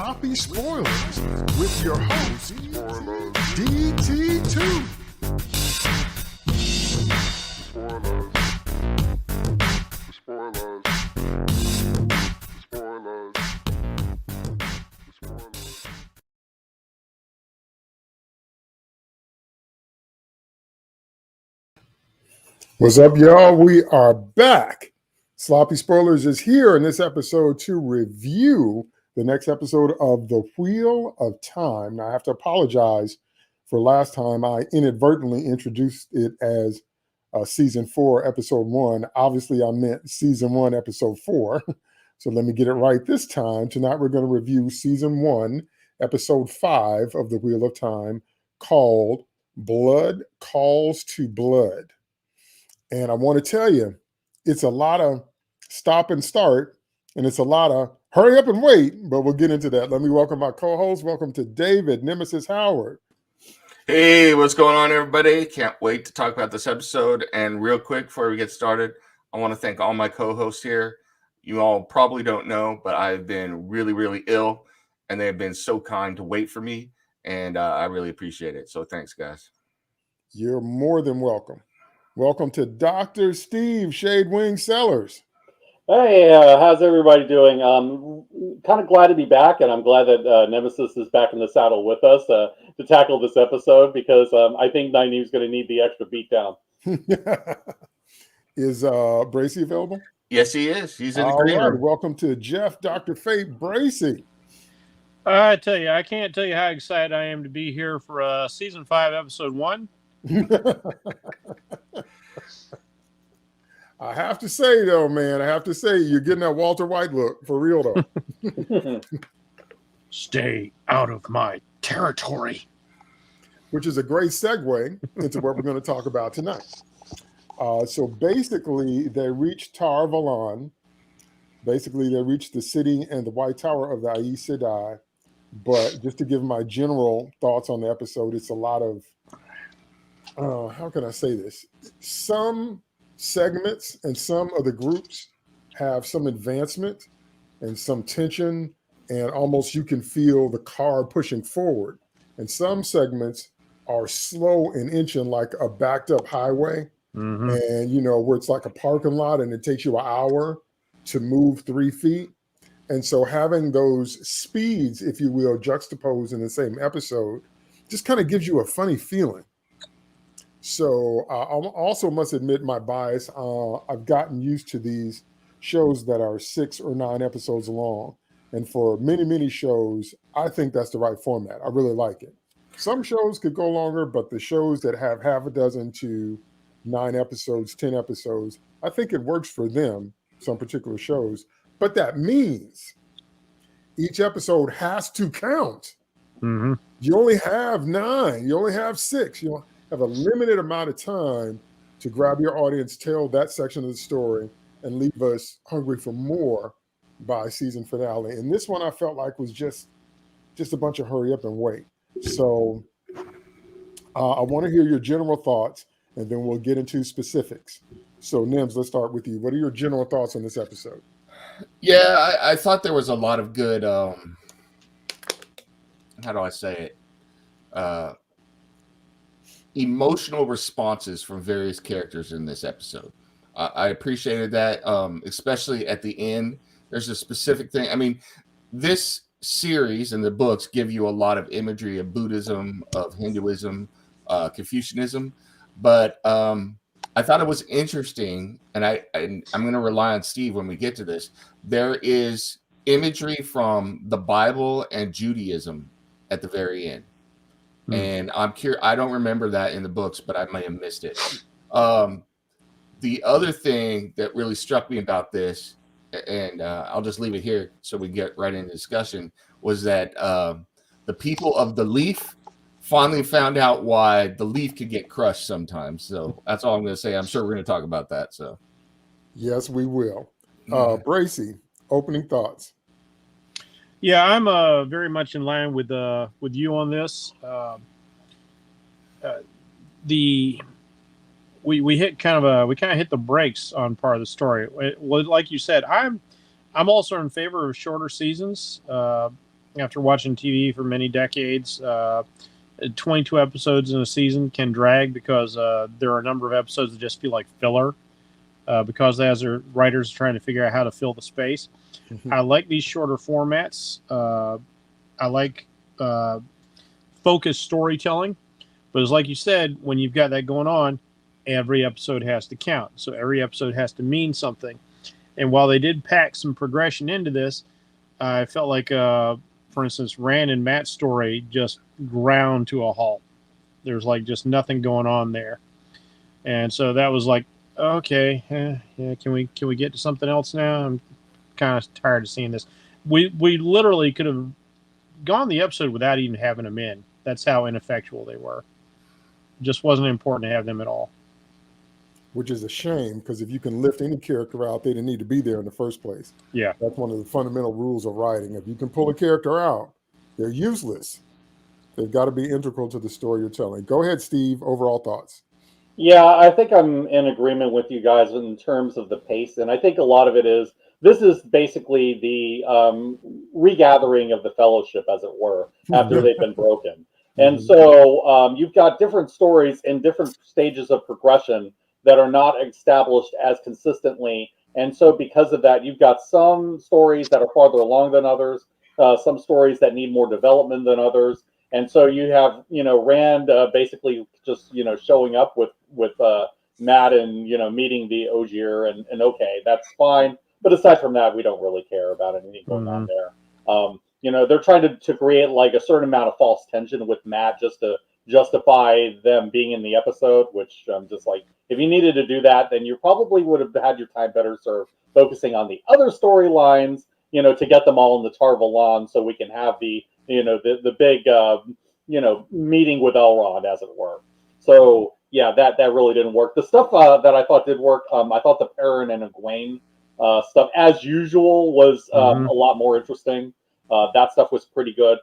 Sloppy Spoilers with your host, DT2. What's up, y'all? We are back. Sloppy Spoilers is here in this episode to review the next episode of The Wheel of Time. Now, I have to apologize for last time. I inadvertently introduced it as Season 4, Episode 1. Obviously, I meant Season 1, Episode 4. So let me get it right this time. Tonight, we're going to review Season 1, Episode 5 of The Wheel of Time, called Blood Calls to Blood. And I want to tell you, it's a lot of stop and start, and it's a lot of hurry up and wait, but we'll get into that. Let me welcome my co-host. Welcome to David Nemesis Howard. Hey, what's going on, everybody? Can't wait to talk about this episode. And real quick, before we get started, I want to thank all my co-hosts here. You all probably don't know, but I've been really, really ill, and they've been so kind to wait for me, and I really appreciate it. So thanks, guys. You're more than welcome. Welcome to Dr. Steve Shadewing Sellers. Hey, how's everybody doing? Kind of glad to be back, and I'm glad that Nemesis is back in the saddle with us to tackle this episode because I think Nynaeve's going to need the extra beatdown. Is Bracy available? Yes, he is. He's in the All green right. room. Welcome to Jeff, Dr. Fate, Bracy. I tell you, I can't tell you how excited I am to be here for Season 5, Episode 1. I have to say, though, man, you're getting that Walter White look for real, though. Stay out of my territory. Which is a great segue into what we're going to talk about tonight. So basically, they reached Tar Valon. Basically, they reached the city and the White Tower of the Aes Sedai. But just to give my general thoughts on the episode, it's a lot of, how can I say this? Some segments and some of the groups have some advancement and some tension, and almost you can feel the car pushing forward. And some segments are slow and inching like a backed up highway. Mm-hmm. And, you know, where it's like a parking lot and it takes you an hour to move 3 feet. And so having those speeds, if you will, juxtaposed in the same episode just kind of gives you a funny feeling. So I also must admit my bias. I've gotten used to these shows that are 6 or 9 episodes long. And for many, many shows, I think that's the right format. I really like it. Some shows could go longer, but the shows that have half a dozen to 9 episodes, 10 episodes, I think it works for them, some particular shows. But that means each episode has to count. Mm-hmm. You only have 9. You only have 6. You have a limited amount of time to grab your audience, tell that section of the story, and leave us hungry for more by season finale. And this one I felt like was just a bunch of hurry up and wait. So I want to hear your general thoughts, and then we'll get into specifics. So Nims, let's start with you. What are your general thoughts on this episode? Yeah, I thought there was a lot of good, how do I say it? Emotional responses from various characters in this episode. I appreciated that, especially at the end. There's a specific thing. I mean, this series and the books give you a lot of imagery of Buddhism, of Hinduism, Confucianism, but I thought it was interesting, and I'm going to rely on Steve when we get to this. There is imagery from the Bible and Judaism at the very end. And I'm curious, I don't remember that in the books, but I may have missed it. The other thing that really struck me about this, and I'll just leave it here so we get right into discussion, was that the people of the Leaf finally found out why the leaf could get crushed sometimes. So that's all I'm going to say. I'm sure we're going to talk about that. So, yes, we will. Bracy, opening thoughts. Yeah, I'm very much in line with you on this. We hit kind of hit the brakes on part of the story. Well, like you said, I'm also in favor of shorter seasons. after watching TV for many decades. 22 episodes in a season can drag because there are a number of episodes that just feel like filler because as their writers are trying to figure out how to fill the space. I like these shorter formats. I like focused storytelling, but it's like you said, when you've got that going on, every episode has to count. So every episode has to mean something. And while they did pack some progression into this, I felt like, for instance, Rand and Matt's story just ground to a halt. There's like just nothing going on there, and so that was like, okay, yeah, can we get to something else now? I'm kind of tired of seeing this. We literally could have gone the episode without even having them in. That's how ineffectual they were. It just wasn't important to have them at all. Which is a shame, because if you can lift any character out, they didn't need to be there in the first place. Yeah. That's one of the fundamental rules of writing. If you can pull a character out, they're useless. They've got to be integral to the story you're telling. Go ahead, Steve. Overall thoughts. Yeah, I think I'm in agreement with you guys in terms of the pace, and I think a lot of it is this is basically the regathering of the Fellowship, as it were, after they've been broken. And so you've got different stories in different stages of progression that are not established as consistently. And so because of that, you've got some stories that are farther along than others, some stories that need more development than others. And so you have, Rand basically just, showing up with Matt and, meeting the Ogier and okay, that's fine. But aside from that, we don't really care about anything going on there. They're trying to create like a certain amount of false tension with Matt just to justify them being in the episode, which I'm just like, if you needed to do that, then you probably would have had your time better served focusing on the other storylines, to get them all in the Tar Valon so we can have the big meeting with Elrond, as it were. So yeah, that really didn't work. The stuff that I thought did work, I thought the Perrin and Egwene stuff, as usual, was a lot more interesting. That stuff was pretty good.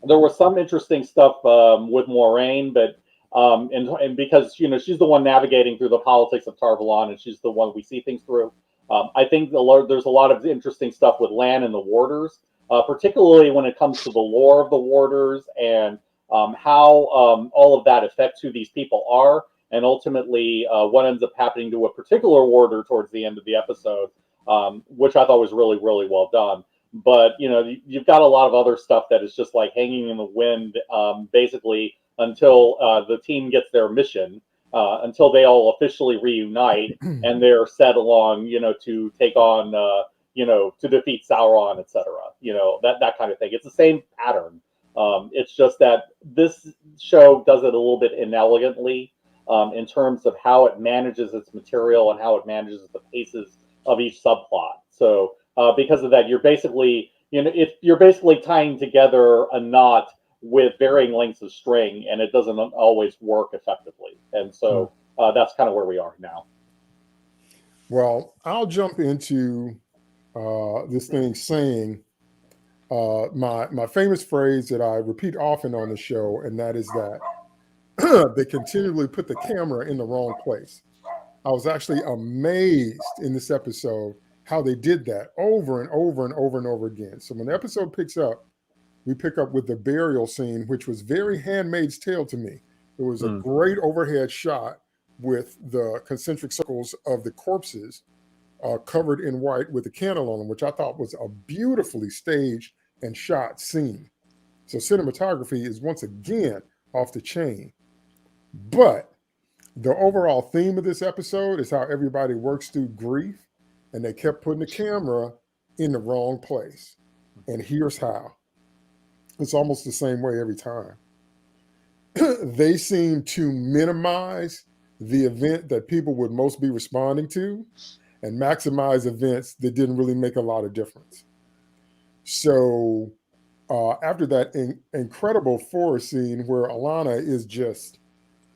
There was some interesting stuff with Moiraine, but and because she's the one navigating through the politics of Tar Valon, and she's the one we see things through. I think there's a lot of interesting stuff with Lan and the Warders, particularly when it comes to the lore of the Warders and how all of that affects who these people are, and ultimately what ends up happening to a particular Warder towards the end of the episode, which I thought was really, really well done. But you've got a lot of other stuff that is just like hanging in the wind, basically until the team gets their mission, until they all officially reunite and they're set along, to take on, to defeat Sauron, etc. That kind of thing. It's the same pattern. It's just that this show does it a little bit inelegantly in terms of how it manages its material and how it manages the paces of each subplot. So because of that, you're basically tying together a knot with varying lengths of string, and it doesn't always work effectively. And so that's kind of where we are now. Well, I'll jump into this thing saying my famous phrase that I repeat often on the show, and that is that they continually put the camera in the wrong place. I was actually amazed in this episode how they did that over and over and over and over again. So when the episode picks up, we pick up with the burial scene, which was very Handmaid's Tale to me. It was a great overhead shot with the concentric circles of the corpses covered in white with a candle on them, which I thought was a beautifully staged and shot scene. So cinematography is once again off the chain. But the overall theme of this episode is how everybody works through grief, and they kept putting the camera in the wrong place. And here's how. It's almost the same way every time. They seem to minimize the event that people would most be responding to and maximize events that didn't really make a lot of difference. So after that incredible forest scene where Alana is just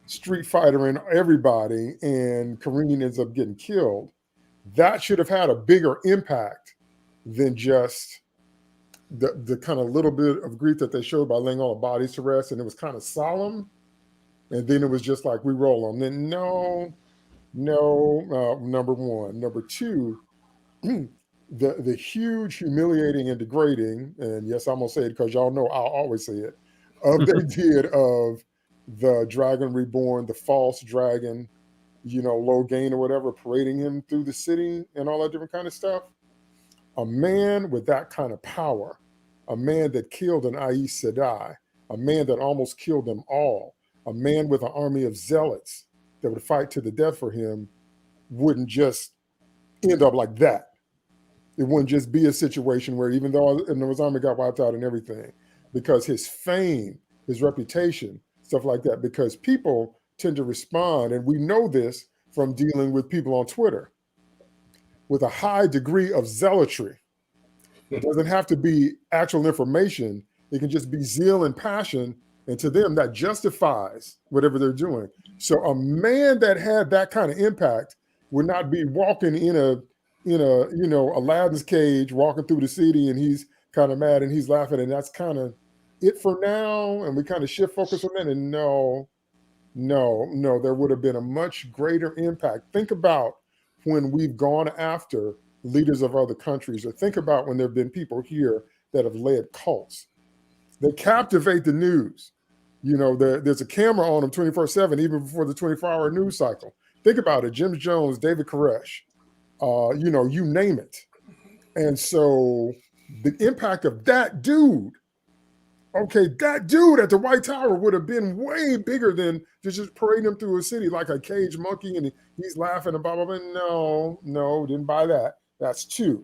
street fightering everybody and Kareen ends up getting killed, that should have had a bigger impact than just the kind of little bit of grief that they showed by laying all the bodies to rest, and it was kind of solemn, and then it was just like we roll on. Then number one. Number two, the huge, humiliating, and degrading, and yes, I'm gonna say it because y'all know I'll always say it, they did of the Dragon Reborn, the false dragon, Logain or whatever, parading him through the city and all that different kind of stuff. A man with that kind of power, a man that killed an Aes Sedai, a man that almost killed them all, a man with an army of zealots that would fight to the death for him, wouldn't just end up like that. It wouldn't just be a situation where, even though his army got wiped out and everything, because his fame, his reputation, stuff like that, because people tend to respond, and we know this from dealing with people on Twitter, with a high degree of zealotry. It doesn't have to be actual information. It can just be zeal and passion, and to them that justifies whatever they're doing. So a man that had that kind of impact would not be walking in a Aladdin's cage, walking through the city, and he's kind of mad and he's laughing, and that's kind of it for now. And we kind of shift focus on that. And no, there would have been a much greater impact. Think about when we've gone after leaders of other countries, or think about when there have been people here that have led cults. They captivate the news. There's a camera on them 24/7, even before the 24-hour news cycle. Think about it. Jim Jones, David Koresh, you name it. And so the impact of that dude, that dude at the White Tower would have been way bigger than just parading him through a city like a caged monkey and he's laughing and blah, blah, blah. No, didn't buy that. That's 2.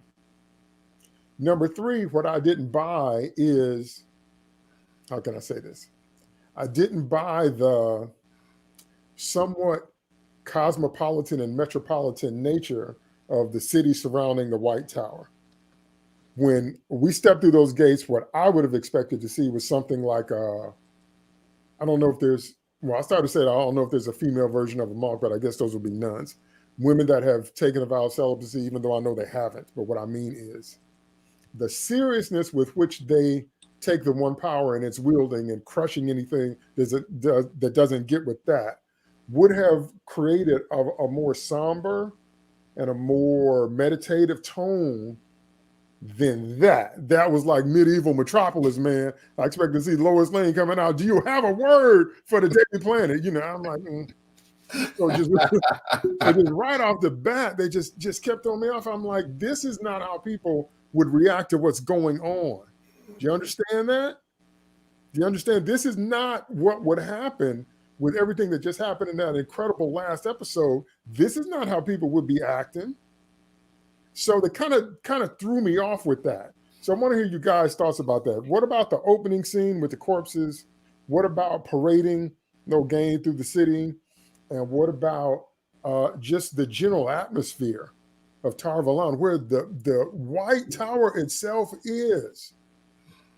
Number 3, what I didn't buy is, how can I say this? I didn't buy the somewhat cosmopolitan and metropolitan nature of the city surrounding the White Tower. When we stepped through those gates, what I would have expected to see was something like I don't know if there's, I started to say I don't know if there's a female version of a monk, but I guess those would be nuns. Women that have taken a vow of celibacy, even though I know they haven't. But what I mean is the seriousness with which they take the one power and its wielding and crushing anything that doesn't get with that would have created a more somber and a more meditative tone than that. That was like medieval Metropolis, man. I expect to see Lois Lane coming out. Do you have a word for the Daily Planet? I'm like, So just right off the bat, they just kept throwing me off. I'm like, this is not how people would react to what's going on. Do you understand that? Do you understand? This is not what would happen with everything that just happened in that incredible last episode. This is not how people would be acting. So they kind of threw me off with that. So I want to hear you guys' thoughts about that. What about the opening scene with the corpses? What about parading Logain through the city? And what about just the general atmosphere of Tar Valon, where the White Tower itself is?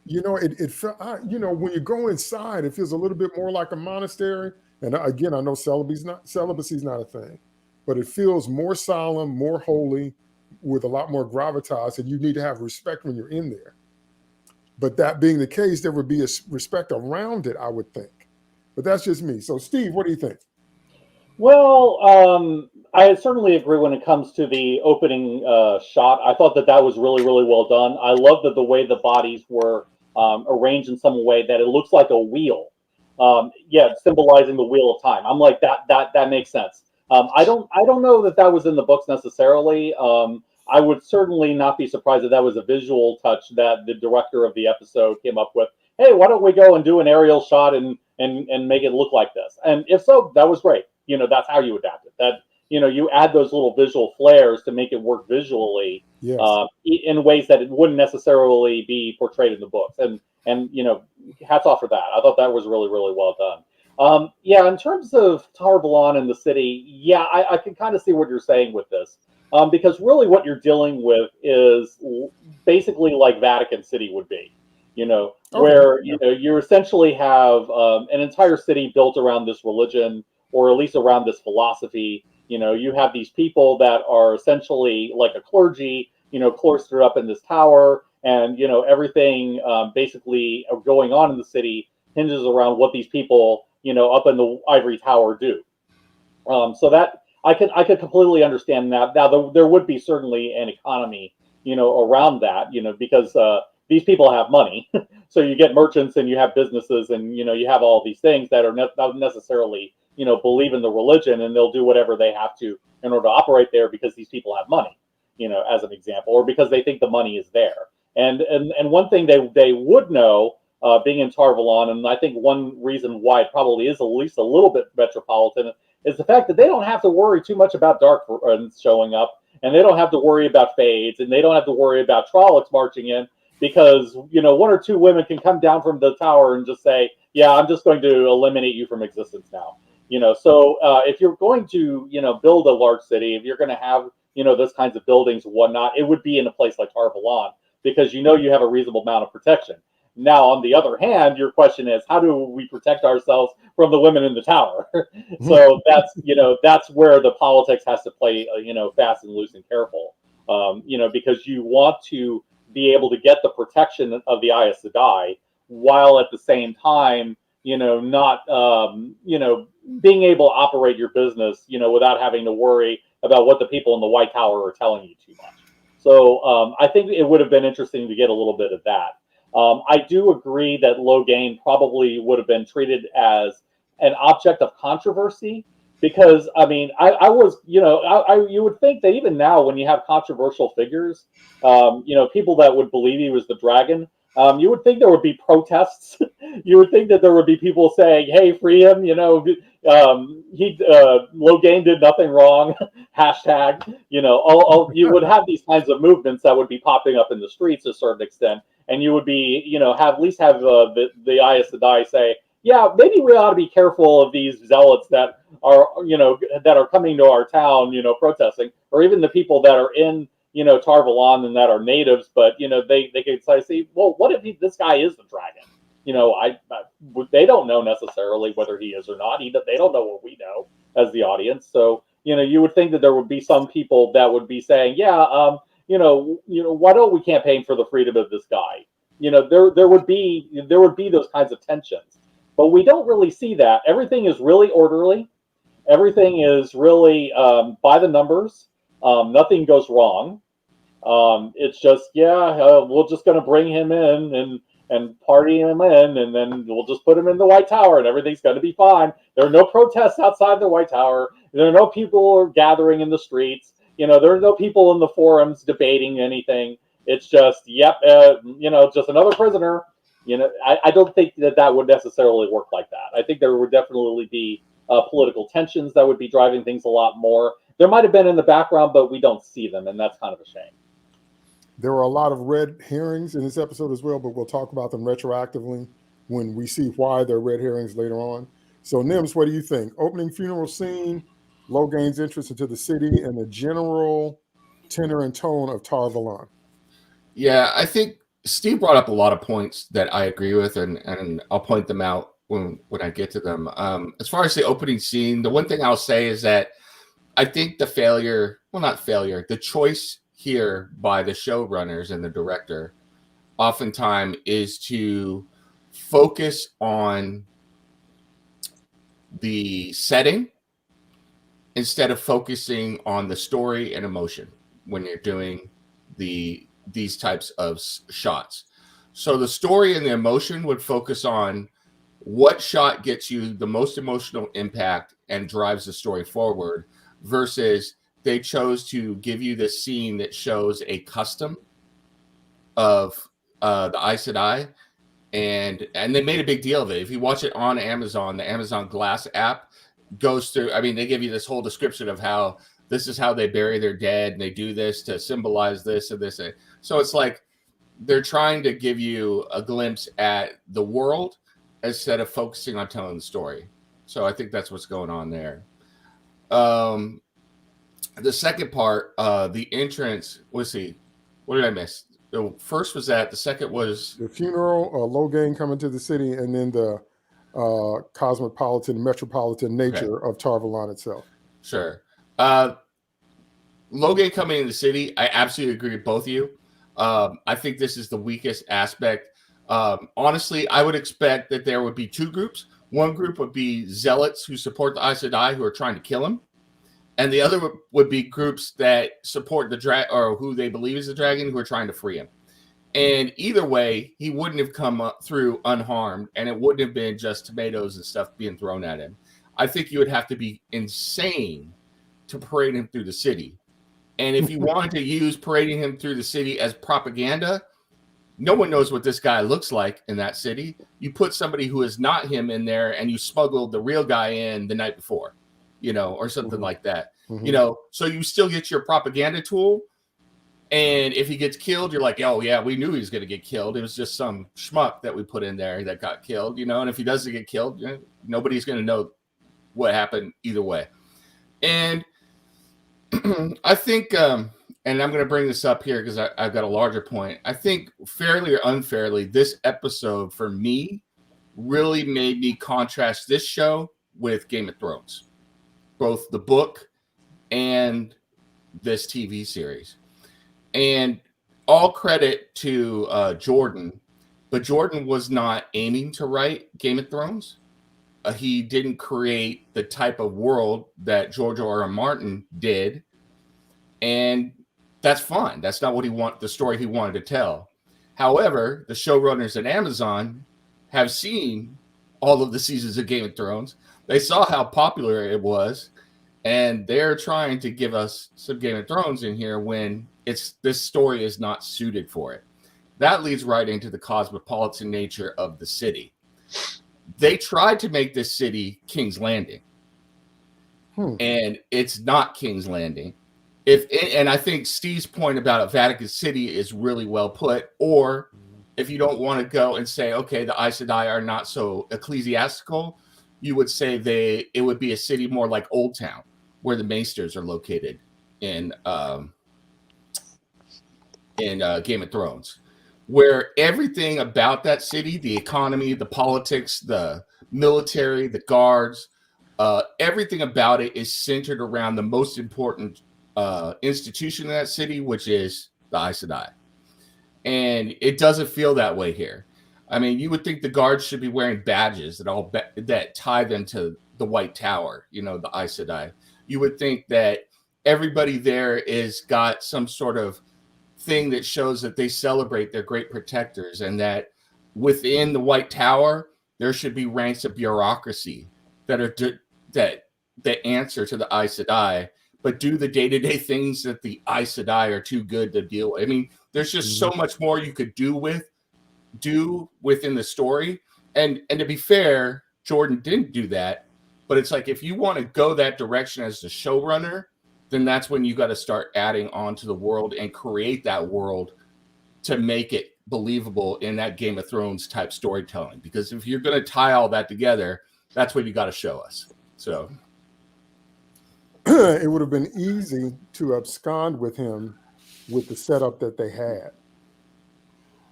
It felt, when you go inside, it feels a little bit more like a monastery. And again, I know celibacy is not a thing, but it feels more solemn, more holy, with a lot more gravitas, and you need to have respect when you're in there. But that being the case, there would be a respect around it, I would think. But that's just me. So, Steve, what do you think? Well, I certainly agree when it comes to the opening shot. I thought that was really, really well done. I love that the way the bodies were arranged in some way that it looks like a wheel. Symbolizing the wheel of time. I'm like, that makes sense. I don't know that was in the books necessarily. I would certainly not be surprised if that was a visual touch that the director of the episode came up with. Hey, why don't we go and do an aerial shot and make it look like this? And if so, that was great. That's how you adapt it. That, you add those little visual flares to make it work visually. Yes. In ways that it wouldn't necessarily be portrayed in the books. And hats off for that. I thought that was really, really well done. In terms of Tar Valon and the city, I can kind of see what you're saying with this. Because really what you're dealing with is basically like Vatican City would be, where you essentially have an entire city built around this religion, or at least around this philosophy. You have these people that are essentially like a clergy, cloistered up in this tower, and everything basically going on in the city hinges around what these people up in the ivory tower do. So that I could completely understand that. Now there would be certainly an economy around that, because these people have money. So you get merchants and you have businesses and, you have all these things that are not necessarily, believe in the religion, and they'll do whatever they have to in order to operate there because these people have money, as an example, or because they think the money is there. And one thing they would know, being in Tarvalon, and I think one reason why it probably is at least a little bit metropolitan, is the fact that they don't have to worry too much about dark showing up, and they don't have to worry about fades, and they don't have to worry about Trollocs marching in, because one or two women can come down from the tower and just say, yeah, I'm just going to eliminate you from existence now. So if you're going to build a large city, if you're going to have those kinds of buildings and whatnot, it would be in a place like Tarvalon, because you have a reasonable amount of protection. Now, on the other hand, your question is, how do we protect ourselves from the women in the tower? So that's where the politics has to play fast and loose and careful, because you want to be able to get the protection of the Aes Sedai, while at the same time not being able to operate your business without having to worry about what the people in the White Tower are telling you too much. So I think it would have been interesting to get a little bit of that. I do agree that Logain probably would have been treated as an object of controversy, because I was you would think that even now, when you have controversial figures, people that would believe he was the dragon, you would think there would be protests. You would think that there would be people saying, hey, free him, Logain did nothing wrong, hashtag, you would have these kinds of movements that would be popping up in the streets to a certain extent, and you would be, have the Aes Sedai say, yeah, maybe we ought to be careful of these zealots that are, that are coming to our town, protesting, or even the people that are in, Tarvalon and that are natives, but, they could say, well, what if this guy is the dragon? They don't know necessarily whether he is or not. They don't know what we know as the audience. So, you would think that there would be some people that would be saying, yeah, why don't we campaign for the freedom of this guy? There would be those kinds of tensions, but we don't really see that. Everything is really orderly. Everything is really by the numbers. Nothing goes wrong. It's just, we're just going to bring him in and party him in, and then we'll just put him in the White Tower, and everything's going to be fine. There are no protests outside the White Tower. There are no people gathering in the streets. There are no people in the forums debating anything. It's just, just another prisoner. I don't think that would necessarily work like that. I think there would definitely be political tensions that would be driving things a lot more. There might have been in the background, but we don't see them, and that's kind of a shame. There were a lot of red herrings in this episode as well, but we'll talk about them retroactively when we see why they're red herrings later on. So, Nims, what do you think? Opening funeral scene, Logain's entrance into the city, and the general tenor and tone of Tarvalon. Yeah, I think Steve brought up a lot of points that I agree with, and I'll point them out when I get to them. As far as the opening scene, the one thing I'll say is that I think the choice here by the showrunners and the director oftentimes is to focus on the setting instead of focusing on the story and emotion when you're doing these types of shots. So the story and the emotion would focus on what shot gets you the most emotional impact and drives the story forward, versus they chose to give you this scene that shows a custom of the Aes Sedai, and they made a big deal of it. If you watch it on Amazon, the Amazon Glass app goes through, they give you this whole description of how this is how they bury their dead, and they do this to symbolize this and this. So it's like they're trying to give you a glimpse at the world instead of focusing on telling the story. So I think that's what's going on there. The second part, the entrance, let's see, what did I miss? The first was that, the second was the funeral, Logain coming to the city, and then the cosmopolitan, metropolitan nature of Tarvalon itself. Sure. Logain coming in the city, I absolutely agree with both of you. I think this is the weakest aspect. Honestly, I would expect that there would be two groups. One group would be zealots who support the Aes Sedai, who are trying to kill him. and the other would be groups that support the or who they believe is the dragon, who are trying to free him. And either way, he wouldn't have come up through unharmed, and it wouldn't have been just tomatoes and stuff being thrown at him. I think you would have to be insane to parade him through the city. And if you wanted to use parading him through the city as propaganda, no one knows what this guy looks like in that city. You put somebody who is not him in there, and you smuggled the real guy in the night before, or something like that. So you still get your propaganda tool. And if he gets killed, you're like, oh yeah, we knew he was going to get killed. It was just some schmuck that we put in there that got killed, and if he doesn't get killed, nobody's going to know what happened either way. And I think, and I'm going to bring this up here because I've got a larger point. I think fairly or unfairly, this episode for me really made me contrast this show with Game of Thrones, both the book and this TV series. And all credit to Jordan, but Jordan was not aiming to write Game of Thrones. He didn't create the type of world that George R.R. Martin did. And that's fine. That's not what the story he wanted to tell. However, the showrunners at Amazon have seen all of the seasons of Game of Thrones. They saw how popular it was, and they're trying to give us some Game of Thrones in here when this story is not suited for it. That leads right into the cosmopolitan nature of the city. They tried to make this city King's Landing, and it's not King's Landing. And I think Steve's point about Vatican City is really well put. Or if you don't want to go and say, okay, the Aes Sedai are not so ecclesiastical, you would say it would be a city more like Old Town, where the Maesters are located in Game of Thrones, where everything about that city, the economy, the politics, the military, the guards, everything about it is centered around the most important institution in that city, which is the Aes Sedai. And it doesn't feel that way here. I mean, you would think the guards should be wearing badges that tie them to the White Tower, the Aes Sedai. You would think that everybody there is got some sort of thing that shows that they celebrate their great protectors, and that within the White Tower there should be ranks of bureaucracy that are that answer to the Aes Sedai, but do the day-to-day things that the Aes Sedai are too good to deal with. I mean, there's just so much more you could do within the story. And to be fair, Jordan didn't do that, but it's like, if you want to go that direction as the showrunner, then that's when you got to start adding on to the world and create that world to make it believable in that Game of Thrones type storytelling. Because if you're going to tie all that together, that's what you got to show us. So it would have been easy to abscond with him with the setup that they had.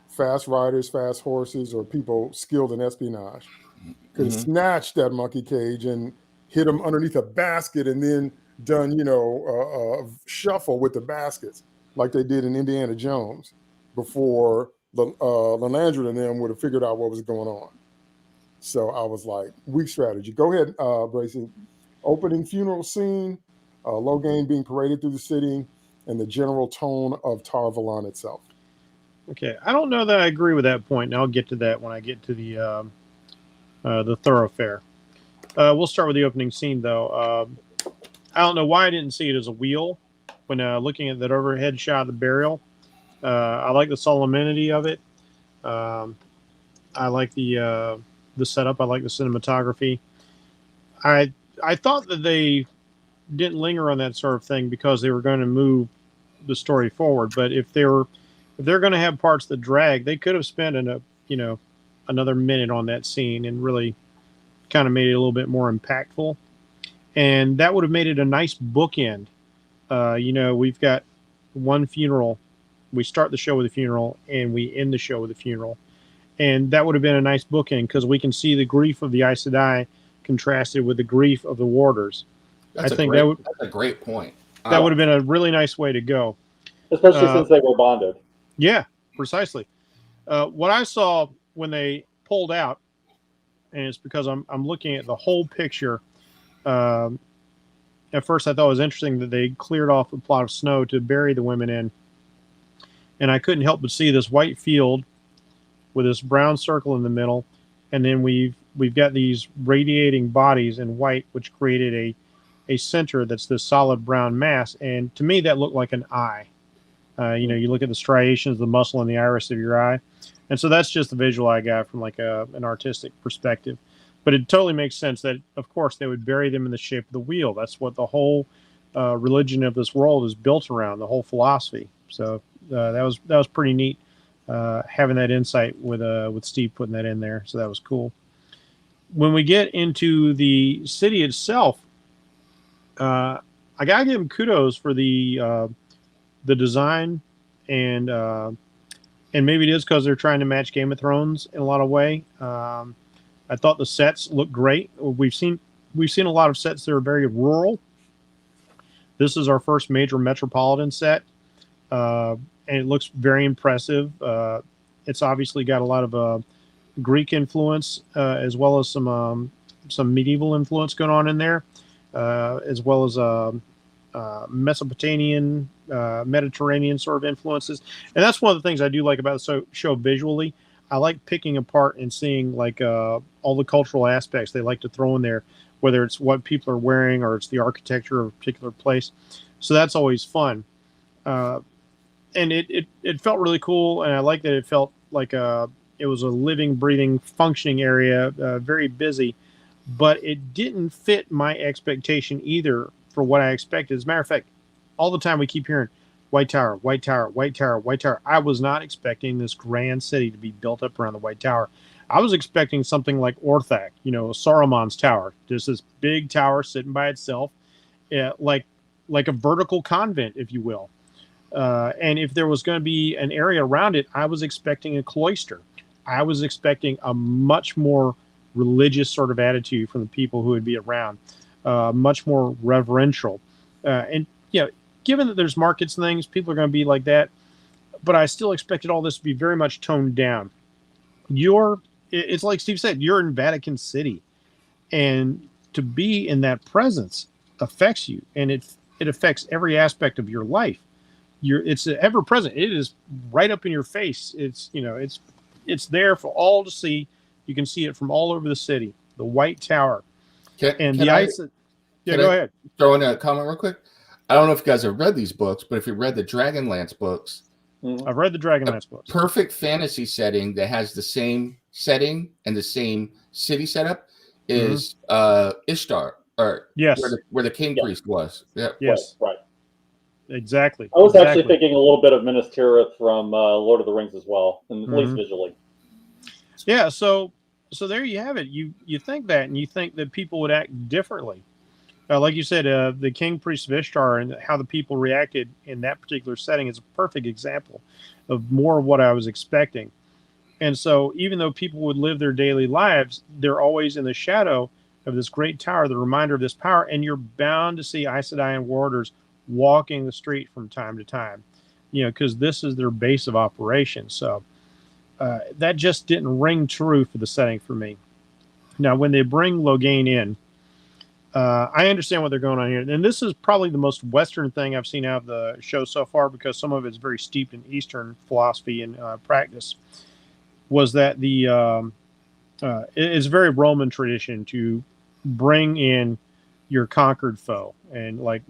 Fast riders, fast horses, or people skilled in espionage could have snatched that monkey cage and hit him underneath a basket and then done, a shuffle with the baskets like they did in Indiana Jones before Lalandra and them would have figured out what was going on. So I was like, weak strategy. Go ahead, Bracy. Opening funeral scene, Logain being paraded through the city, and the general tone of Tar Valon itself. Okay, I don't know that I agree with that point, and I'll get to that when I get to the thoroughfare. We'll start with the opening scene, though. I don't know why I didn't see it as a wheel when looking at that overhead shot of the burial. I like the solemnity of it. I like the setup. I like the cinematography. I thought that they didn't linger on that sort of thing because they were going to move the story forward. But if they're going to have parts that drag, they could have spent another minute on that scene and really kind of made it a little bit more impactful. And that would have made it a nice bookend. We've got one funeral. We start the show with a funeral and we end the show with a funeral. And that would have been a nice bookend because we can see the grief of the Aes Sedai contrasted with the grief of the warders. That's a great point. That would have been a really nice way to go. Especially since they were bonded. Yeah, precisely. What I saw when they pulled out, and it's because I'm looking at the whole picture, at first I thought it was interesting that they cleared off a plot of snow to bury the women in. And I couldn't help but see this white field with this brown circle in the middle. And then we've got these radiating bodies in white, which created a center that's this solid brown mass. And to me, that looked like an eye. You look at the striations, the muscle in the iris of your eye. And so that's just the visual I got from like an artistic perspective. But it totally makes sense that, of course, they would bury them in the shape of the wheel. That's what the whole religion of this world is built around, the whole philosophy. So that was pretty neat, having that insight with Steve putting that in there. So that was cool. When we get into the city itself, I gotta give them kudos for the design, and maybe it is because they're trying to match Game of Thrones in a lot of way. I thought the sets looked great. We've seen a lot of sets that are very rural. This is our first major metropolitan set, and it looks very impressive. It's obviously got a lot of Greek influence, as well as some medieval influence going on in there, as well as Mesopotamian, Mediterranean sort of influences. And that's one of the things I do like about the show visually. I like picking apart and seeing like all the cultural aspects they like to throw in there, whether it's what people are wearing or it's the architecture of a particular place. So that's always fun. And it felt really cool, and I like that it felt like it was a living, breathing, functioning area, very busy, but it didn't fit my expectation either for what I expected. As a matter of fact, all the time we keep hearing White Tower, White Tower, White Tower, White Tower. I was not expecting this grand city to be built up around the White Tower. I was expecting something like Orthanc, Saruman's tower. Just this big tower sitting by itself, like a vertical convent, if you will. And if there was going to be an area around it, I was expecting a cloister. I was expecting a much more religious sort of attitude from the people who would be around, much more reverential. And given that there's markets and things, people are going to be like that. But I still expected all this to be very much toned down. It's like Steve said, you're in Vatican City, and to be in that presence affects you, and it affects every aspect of your life. It's ever present. It is right up in your face. It's there for all to see. You can see it from all over the city. The White Tower, go ahead. Throw in a comment real quick. I don't know if you guys have read these books, but if you read the Dragonlance books, I've read the Dragonlance books. Perfect fantasy setting that has the same setting and the same city setup is Ishtar, or where the king priest was. Yeah. Yes. Right. Exactly. I was actually thinking a little bit of Minas Tirith from Lord of the Rings as well, and at least visually. Yeah. So there you have it. You think that, and you think that people would act differently. Like you said, the king priest of Ishtar and how the people reacted in that particular setting is a perfect example of more of what I was expecting. And so even though people would live their daily lives, they're always in the shadow of this great tower, the reminder of this power, and you're bound to see Aes Sedai warders walking the street from time to time, because this is their base of operations. So that just didn't ring true for the setting for me. Now, when they bring Logain in, I understand what they're going on here. And this is probably the most Western thing I've seen out of the show so far, because some of it's very steeped in Eastern philosophy and practice, was that it's very Roman tradition to bring in your conquered foe and like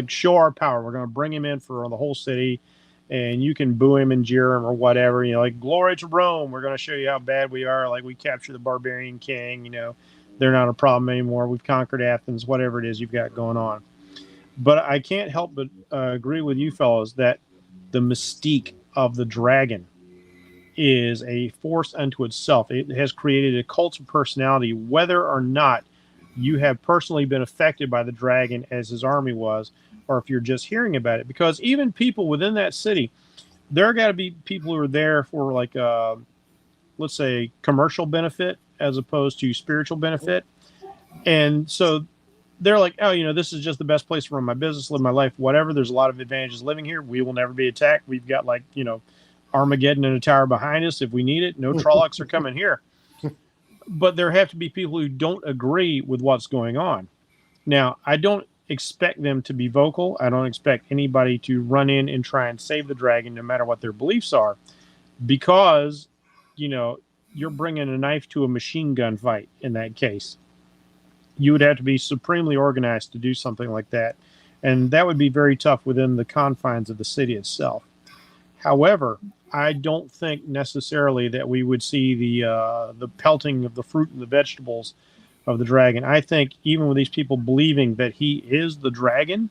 show our power. We're going to bring him in for the whole city, and you can boo him and jeer him or whatever, like glory to Rome. We're going to show you how bad we are. Like we captured the barbarian king, they're not a problem anymore. We've conquered Athens, whatever it is you've got going on. But I can't help but agree with you fellows that the mystique of the dragon is a force unto itself. It has created a cult of personality, whether or not you have personally been affected by the dragon as his army was, or if you're just hearing about it. Because even people within that city, there got to be people who are there for like, let's say, commercial benefit as opposed to spiritual benefit. And so they're like, oh, this is just the best place to run my business, live my life, whatever. There's a lot of advantages living here. We will never be attacked. We've got Armageddon in a tower behind us if we need it. No Trollocs are coming here. But there have to be people who don't agree with what's going on. Now, I don't expect them to be vocal. I don't expect anybody to run in and try and save the dragon, no matter what their beliefs are, because, you're bringing a knife to a machine gun fight in that case. You would have to be supremely organized to do something like that. And that would be very tough within the confines of the city itself. However, I don't think necessarily that we would see the pelting of the fruit and the vegetables of the dragon. I think even with these people believing that he is the dragon,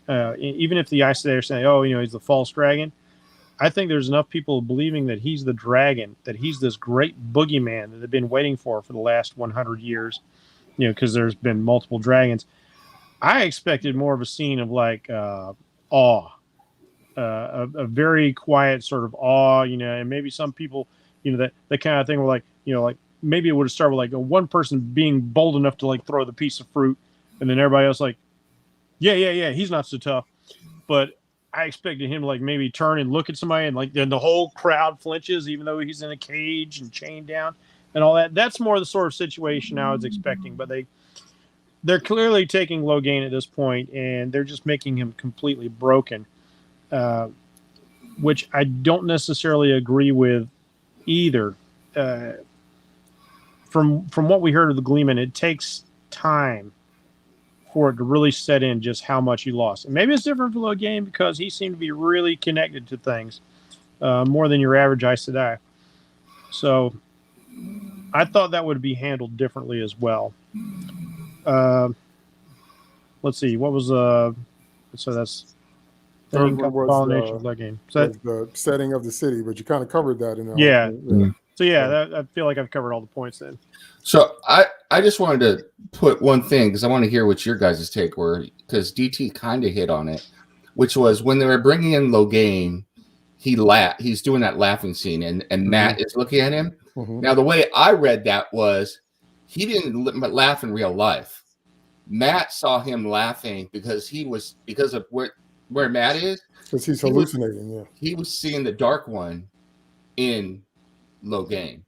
even if the Aes Sedai are saying, "Oh, he's the false dragon," I think there's enough people believing that he's the dragon, that he's this great boogeyman that they've been waiting for the last 100 years. Because there's been multiple dragons. I expected more of a scene of like awe. A very quiet sort of awe, and maybe some people, that kind of thing were like, like maybe it would have started with like one person being bold enough to like throw the piece of fruit, and then everybody else like, yeah, he's not so tough. But I expected him to like maybe turn and look at somebody, and like then the whole crowd flinches, even though he's in a cage and chained down and all that. That's more the sort of situation I was expecting. But they're clearly taking Logain at this point, and they're just making him completely broken. Which I don't necessarily agree with either. From what we heard of the Gleeman, it takes time for it to really set in just how much he lost. And maybe it's different for Logain because he seemed to be really connected to things more than your average Aes Sedai. So I thought that would be handled differently as well. Let's see. What was so that's Third one was the setting of the city, but you kind of covered that in the yeah. So I feel like I've covered all the points then. So I just wanted to put one thing because I want to hear what your guys' take were, because DT kind of hit on it, which was when they were bringing in Logain, he's doing that laughing scene, and Matt is looking at him. Now the way I read that was he didn't laugh in real life. Matt saw him laughing because of where Matt is, because he's hallucinating. He was seeing the Dark One in Logain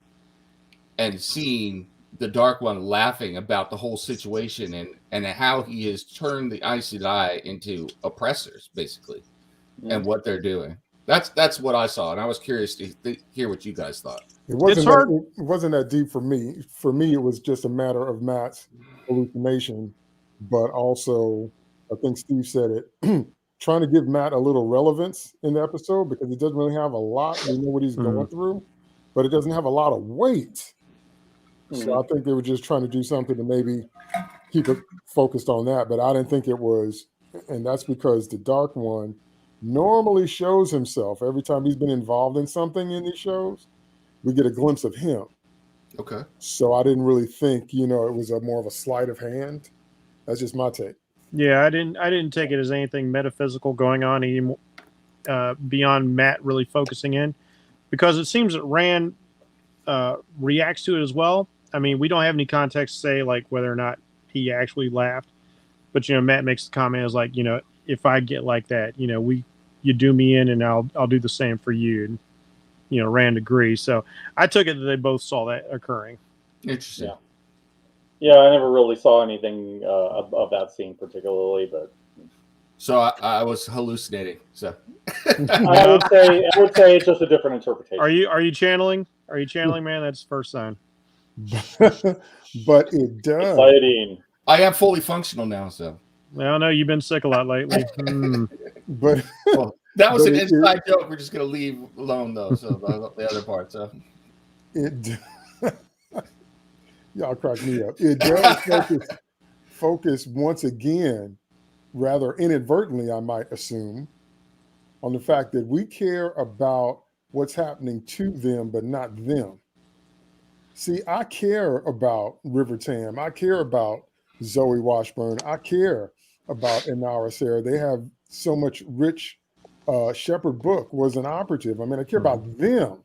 and seeing the Dark One laughing about the whole situation and how he has turned the Aes Sedai into oppressors, basically, and what they're doing. That's what I saw, and I was curious to hear what you guys thought. It wasn't that deep for me. For me, it was just a matter of Matt's hallucination, but also, I think Steve said it, trying to give Matt a little relevance in the episode because it doesn't really have a lot. We know what he's going through, but it doesn't have a lot of weight. So I think they were just trying to do something to maybe keep it focused on that. But I didn't think it was, and that's because the Dark One normally shows himself every time he's been involved in something in these shows. We get a glimpse of him. Okay. So I didn't really think, it was more of a sleight of hand. That's just my take. Yeah, I didn't take it as anything metaphysical going on anymore, beyond Matt really focusing in, because it seems that Rand reacts to it as well. I mean, we don't have any context to say like whether or not he actually laughed, but Matt makes the comment as like, if I get like that, you do me in, and I'll do the same for you. And Rand agrees. So I took it that they both saw that occurring. Interesting. Yeah, I never really saw anything of that scene particularly, but so I was hallucinating. So I would say it's just a different interpretation. Are you channeling? Are you channeling, man? That's the first sign. But it does. Exciting. I am fully functional now, so. I don't know. You've been sick a lot lately. But that was an inside joke. We're just going to leave alone, though. So the other part. So y'all crack me up. It does focus once again, rather inadvertently, I might assume, on the fact that we care about what's happening to them, but not them. See, I care about River Tam. I care about Zoe Washburn. I care about Inara Sarah. They have so much rich. Shepherd Book was an operative. I mean, I care about them.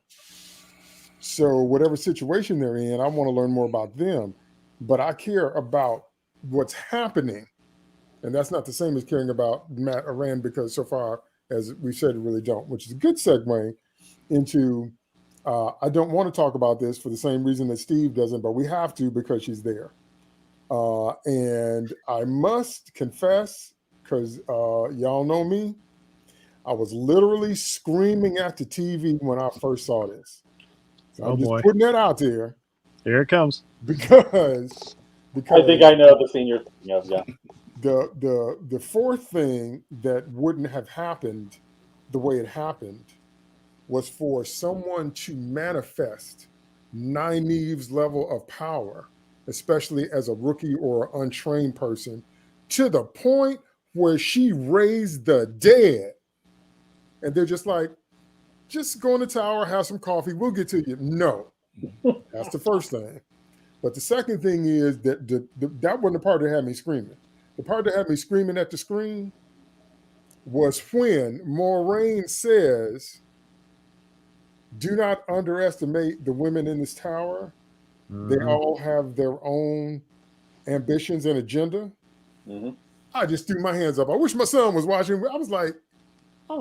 So whatever situation they're in, I want to learn more about them. But I care about what's happening. And that's not the same as caring about Matt or Rand, because so far, as we said, we really don't, which is a good segue into, I don't want to talk about this for the same reason that Steve doesn't, but we have to because she's there. And I must confess, because y'all know me, I was literally screaming at the TV when I first saw this. So Oh, I'm just boy. putting that out there Here it comes. because I think I know the scene you're thinking of. Yeah. the fourth thing that wouldn't have happened the way it happened was for someone to manifest Nynaeve's level of power, especially as a rookie or untrained person, to the point where she raised the dead. And they're just like, just go in the tower, have some coffee, we'll get to you. No, that's the first thing. But the second thing is that that wasn't the part that had me screaming. The part that had me screaming at the screen was when Moraine says, do not underestimate the women in this tower. They all have their own ambitions and agenda. I just threw my hands up. I wish my son was watching. I was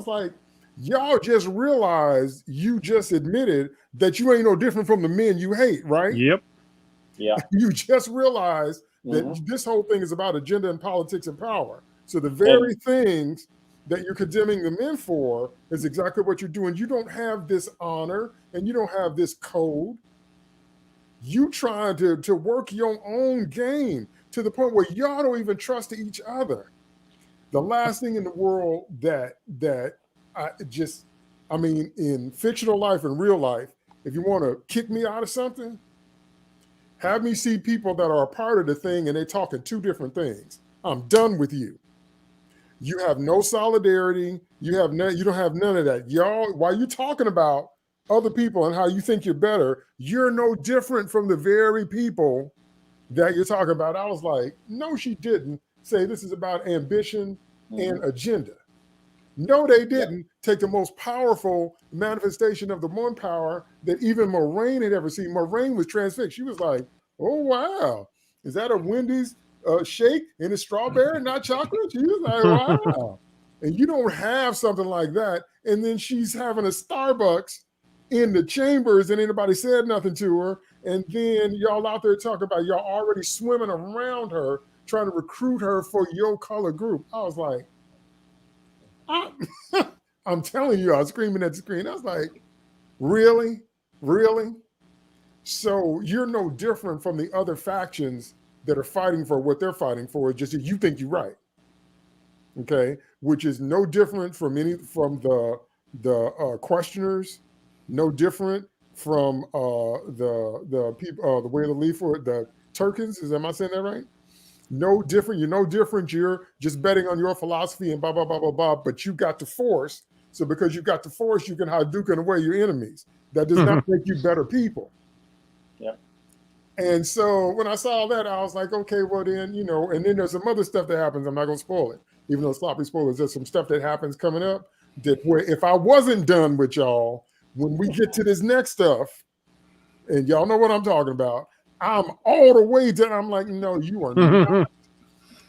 like, y'all just realized you just admitted that you ain't no different from the men you hate, right? Yep. Yeah. You just realized that this whole thing is about agenda and politics and power. So the very things that you're condemning the men for is exactly what you're doing. You don't have this honor and you don't have this code. You trying to work your own game to the point where y'all don't even trust each other. The last thing in the world that I mean, in fictional life and real life, if you want to kick me out of something, have me see people that are a part of the thing and they talking two different things. I'm done with you. You have no solidarity. You don't have none of that. Y'all, while you talking about other people and how you think you're better, you're no different from the very people that you're talking about. I was like, no, she didn't say this is about ambition and agenda. No, they didn't take the most powerful manifestation of the one power that even Moraine had ever seen. Moraine was transfixed. She was like, oh, wow. Is that a Wendy's shake and it's strawberry, not chocolate? She was like, wow. And you don't have something like that. And then she's having a Starbucks in the chambers and anybody said nothing to her. And then y'all out there talking about y'all already swimming around her, trying to recruit her for your color group. I was like, I'm telling you, I was screaming at the screen. I was like, really? Really? So you're no different from the other factions that are fighting for what they're fighting for, just that you think you're right. Okay, which is no different from the questioners, no different from the people, the way of the leaf for the Turkins. Am I saying that right? No different. You're no different. You're just betting on your philosophy and blah, blah, blah, blah, blah. But you got the force. So because you got the force, you can Hadouken away your enemies. That does not make you better people. Yeah. And so when I saw that, I was like, okay, well then, and then there's some other stuff that happens. I'm not going to spoil it. Even though sloppy spoilers, there's some stuff that happens coming up that where if I wasn't done with y'all, when we get to this next stuff, and y'all know what I'm talking about, I'm all the way done. I'm like, no, you are not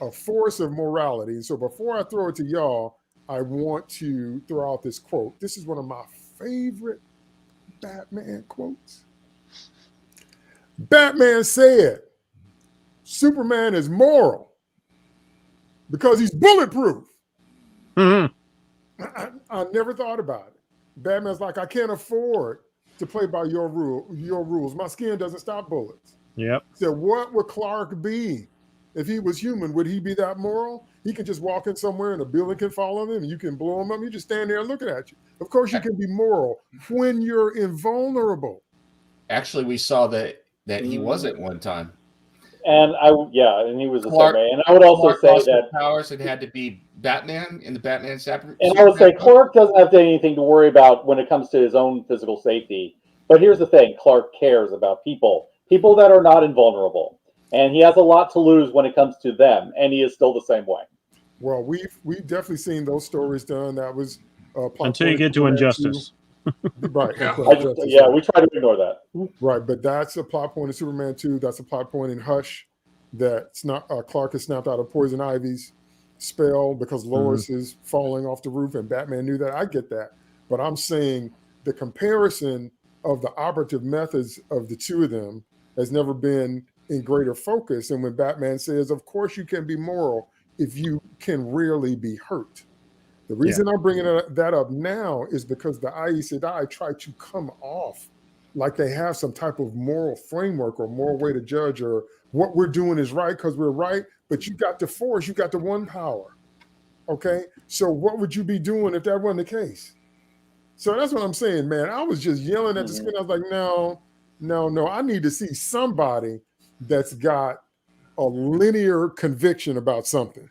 a force of morality. So before I throw it to y'all, I want to throw out this quote. This is one of my favorite Batman quotes. Batman said, Superman is moral because he's bulletproof. I never thought about it. Batman's like, I can't afford to play by your rules. My skin doesn't stop bullets. Yep. So what would Clark be? If he was human, would he be that moral? He can just walk in somewhere and a building can fall on him and you can blow him up. You just stand there looking at you. Of course, you can be moral when you're invulnerable. Actually, we saw that he wasn't one time. And and he was the same way. And I would also say that powers, it had to be Batman in the Batman chapter. And I would say Clark doesn't have anything to worry about when it comes to his own physical safety. But here's the thing: Clark cares about people that are not invulnerable, and he has a lot to lose when it comes to them. And he is still the same way. Well, we've definitely seen those stories done. That was until you get to Injustice. Right. We try to ignore that. Right, but that's a plot point in Superman 2. That's a plot point in Hush that Clark is snapped out of Poison Ivy's spell because Lois is falling off the roof and Batman knew that. I get that. But I'm saying the comparison of the operative methods of the two of them has never been in greater focus. And when Batman says, of course you can be moral if you can rarely be hurt. The reason I'm bringing that up now is because the Aes Sedai try to come off like they have some type of moral framework or moral way to judge, or what we're doing is right because we're right, but you got the force, you got the one power. Okay, so what would you be doing if that wasn't the case? So that's what I'm saying, man. I was just yelling at the screen. I was like, no. I need to see somebody that's got a linear conviction about something.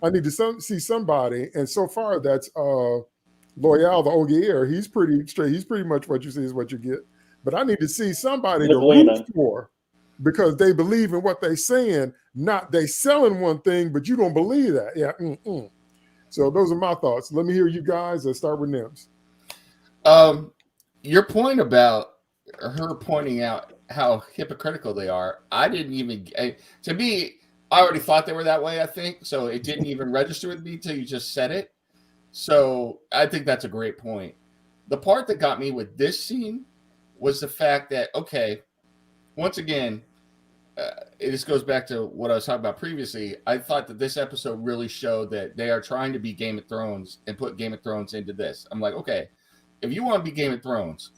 I need to see somebody, and so far that's Loyal, the Ogier. He's pretty straight. He's pretty much what you see is what you get. But I need to see somebody to root for, because they believe in what they're saying, not they selling one thing, but you don't believe that. Yeah. So those are my thoughts. Let me hear you guys. Let's start with Nims. Your point about her pointing out how hypocritical they are, I didn't even, to me, I already thought they were that way, I think. So it didn't even register with me until you just said it. So I think that's a great point. The part that got me with this scene was the fact that, okay, once again, this goes back to what I was talking about previously. I thought that this episode really showed that they are trying to be Game of Thrones and put Game of Thrones into this. I'm like, okay, if you want to be Game of Thrones,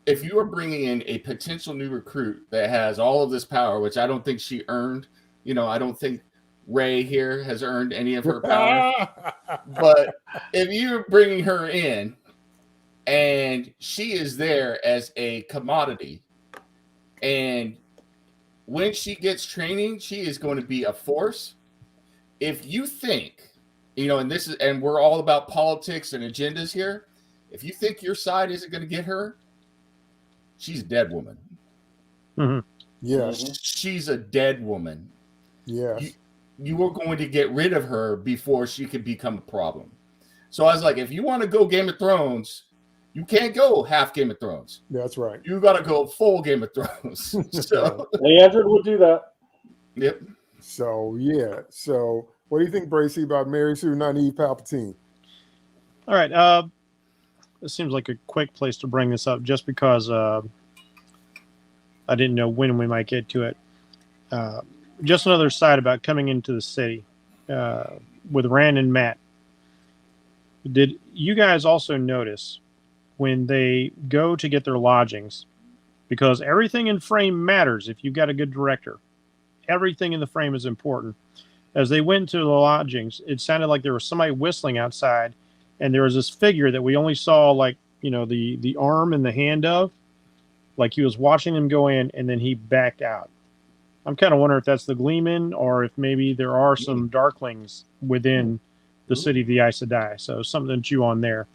if you are bringing in a potential new recruit that has all of this power, which I don't think she earned, I don't think Rey here has earned any of her power. But if you're bringing her in and she is there as a commodity, and when she gets training, she is going to be a force. If you think, and we're all about politics and agendas here. If you think your side isn't going to get her, she's a dead woman. Mm-hmm. Yes. She's a dead woman. Yes. You are going to get rid of her before she could become a problem. So I was like, if you want to go Game of Thrones, you can't go half Game of Thrones. That's right. You got to go full Game of Thrones. So Leandrin would do that. Yep. So, yeah. So what do you think, Bracy, about Mary Sue, Nynaeve Palpatine? All right. This seems like a quick place to bring this up just because I didn't know when we might get to it. Just another side about coming into the city with Rand and Matt. Did you guys also notice when they go to get their lodgings, because everything in frame matters if you've got a good director. Everything in the frame is important. As they went to the lodgings, it sounded like there was somebody whistling outside, and there was this figure that we only saw, like, the arm and the hand of, like he was watching them go in, and then he backed out. I'm kind of wondering if that's the Gleeman, or if maybe there are some Darklings within the city of the Aes Sedai. So something to chew on there.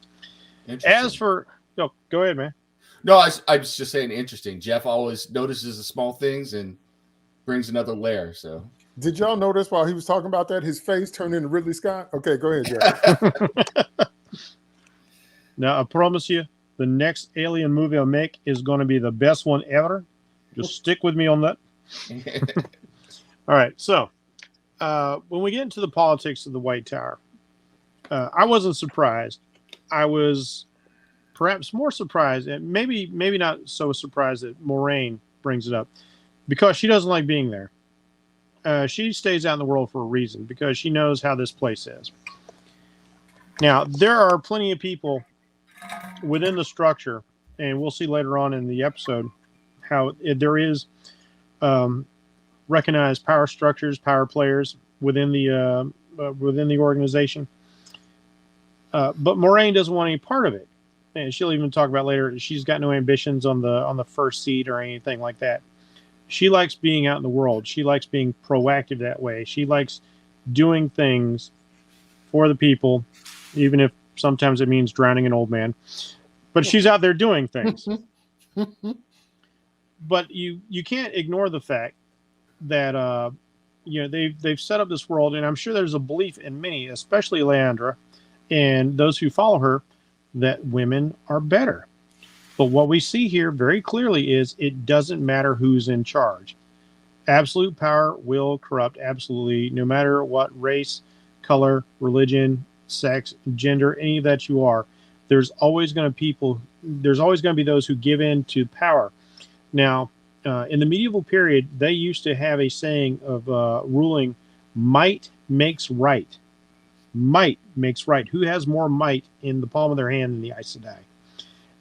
As for, go ahead, man. No, I was just saying interesting. Jeff always notices the small things and brings another layer. So did y'all notice while he was talking about that, his face turned into Ridley Scott? Okay, go ahead, Jeff. Now, I promise you, the next Alien movie I'll make is going to be the best one ever. Just stick with me on that. All right. So when we get into the politics of the White Tower, I wasn't surprised. I was perhaps more surprised, and maybe not so surprised that Moraine brings it up, because she doesn't like being there. She stays out in the world for a reason, because she knows how this place is. Now, there are plenty of people within the structure, and we'll see later on in the episode how there is recognized power structures, power players within the organization. But Moraine doesn't want any part of it, and she'll even talk about later. She's got no ambitions on the first seat or anything like that. She likes being out in the world. She likes being proactive that way. She likes doing things for the people, even if sometimes it means drowning an old man. But she's out there doing things. But you can't ignore the fact that they've set up this world, and I'm sure there's a belief in many, especially Leandra and those who follow her, that women are better. But what we see here very clearly is it doesn't matter who's in charge. Absolute power will corrupt absolutely, no matter what race, color, religion, sex, gender, any of that you are. There's always going to be those who give in to power. Now, in the medieval period, they used to have a saying of ruling, might makes right. Might makes right. Who has more might in the palm of their hand than the Aes Sedai?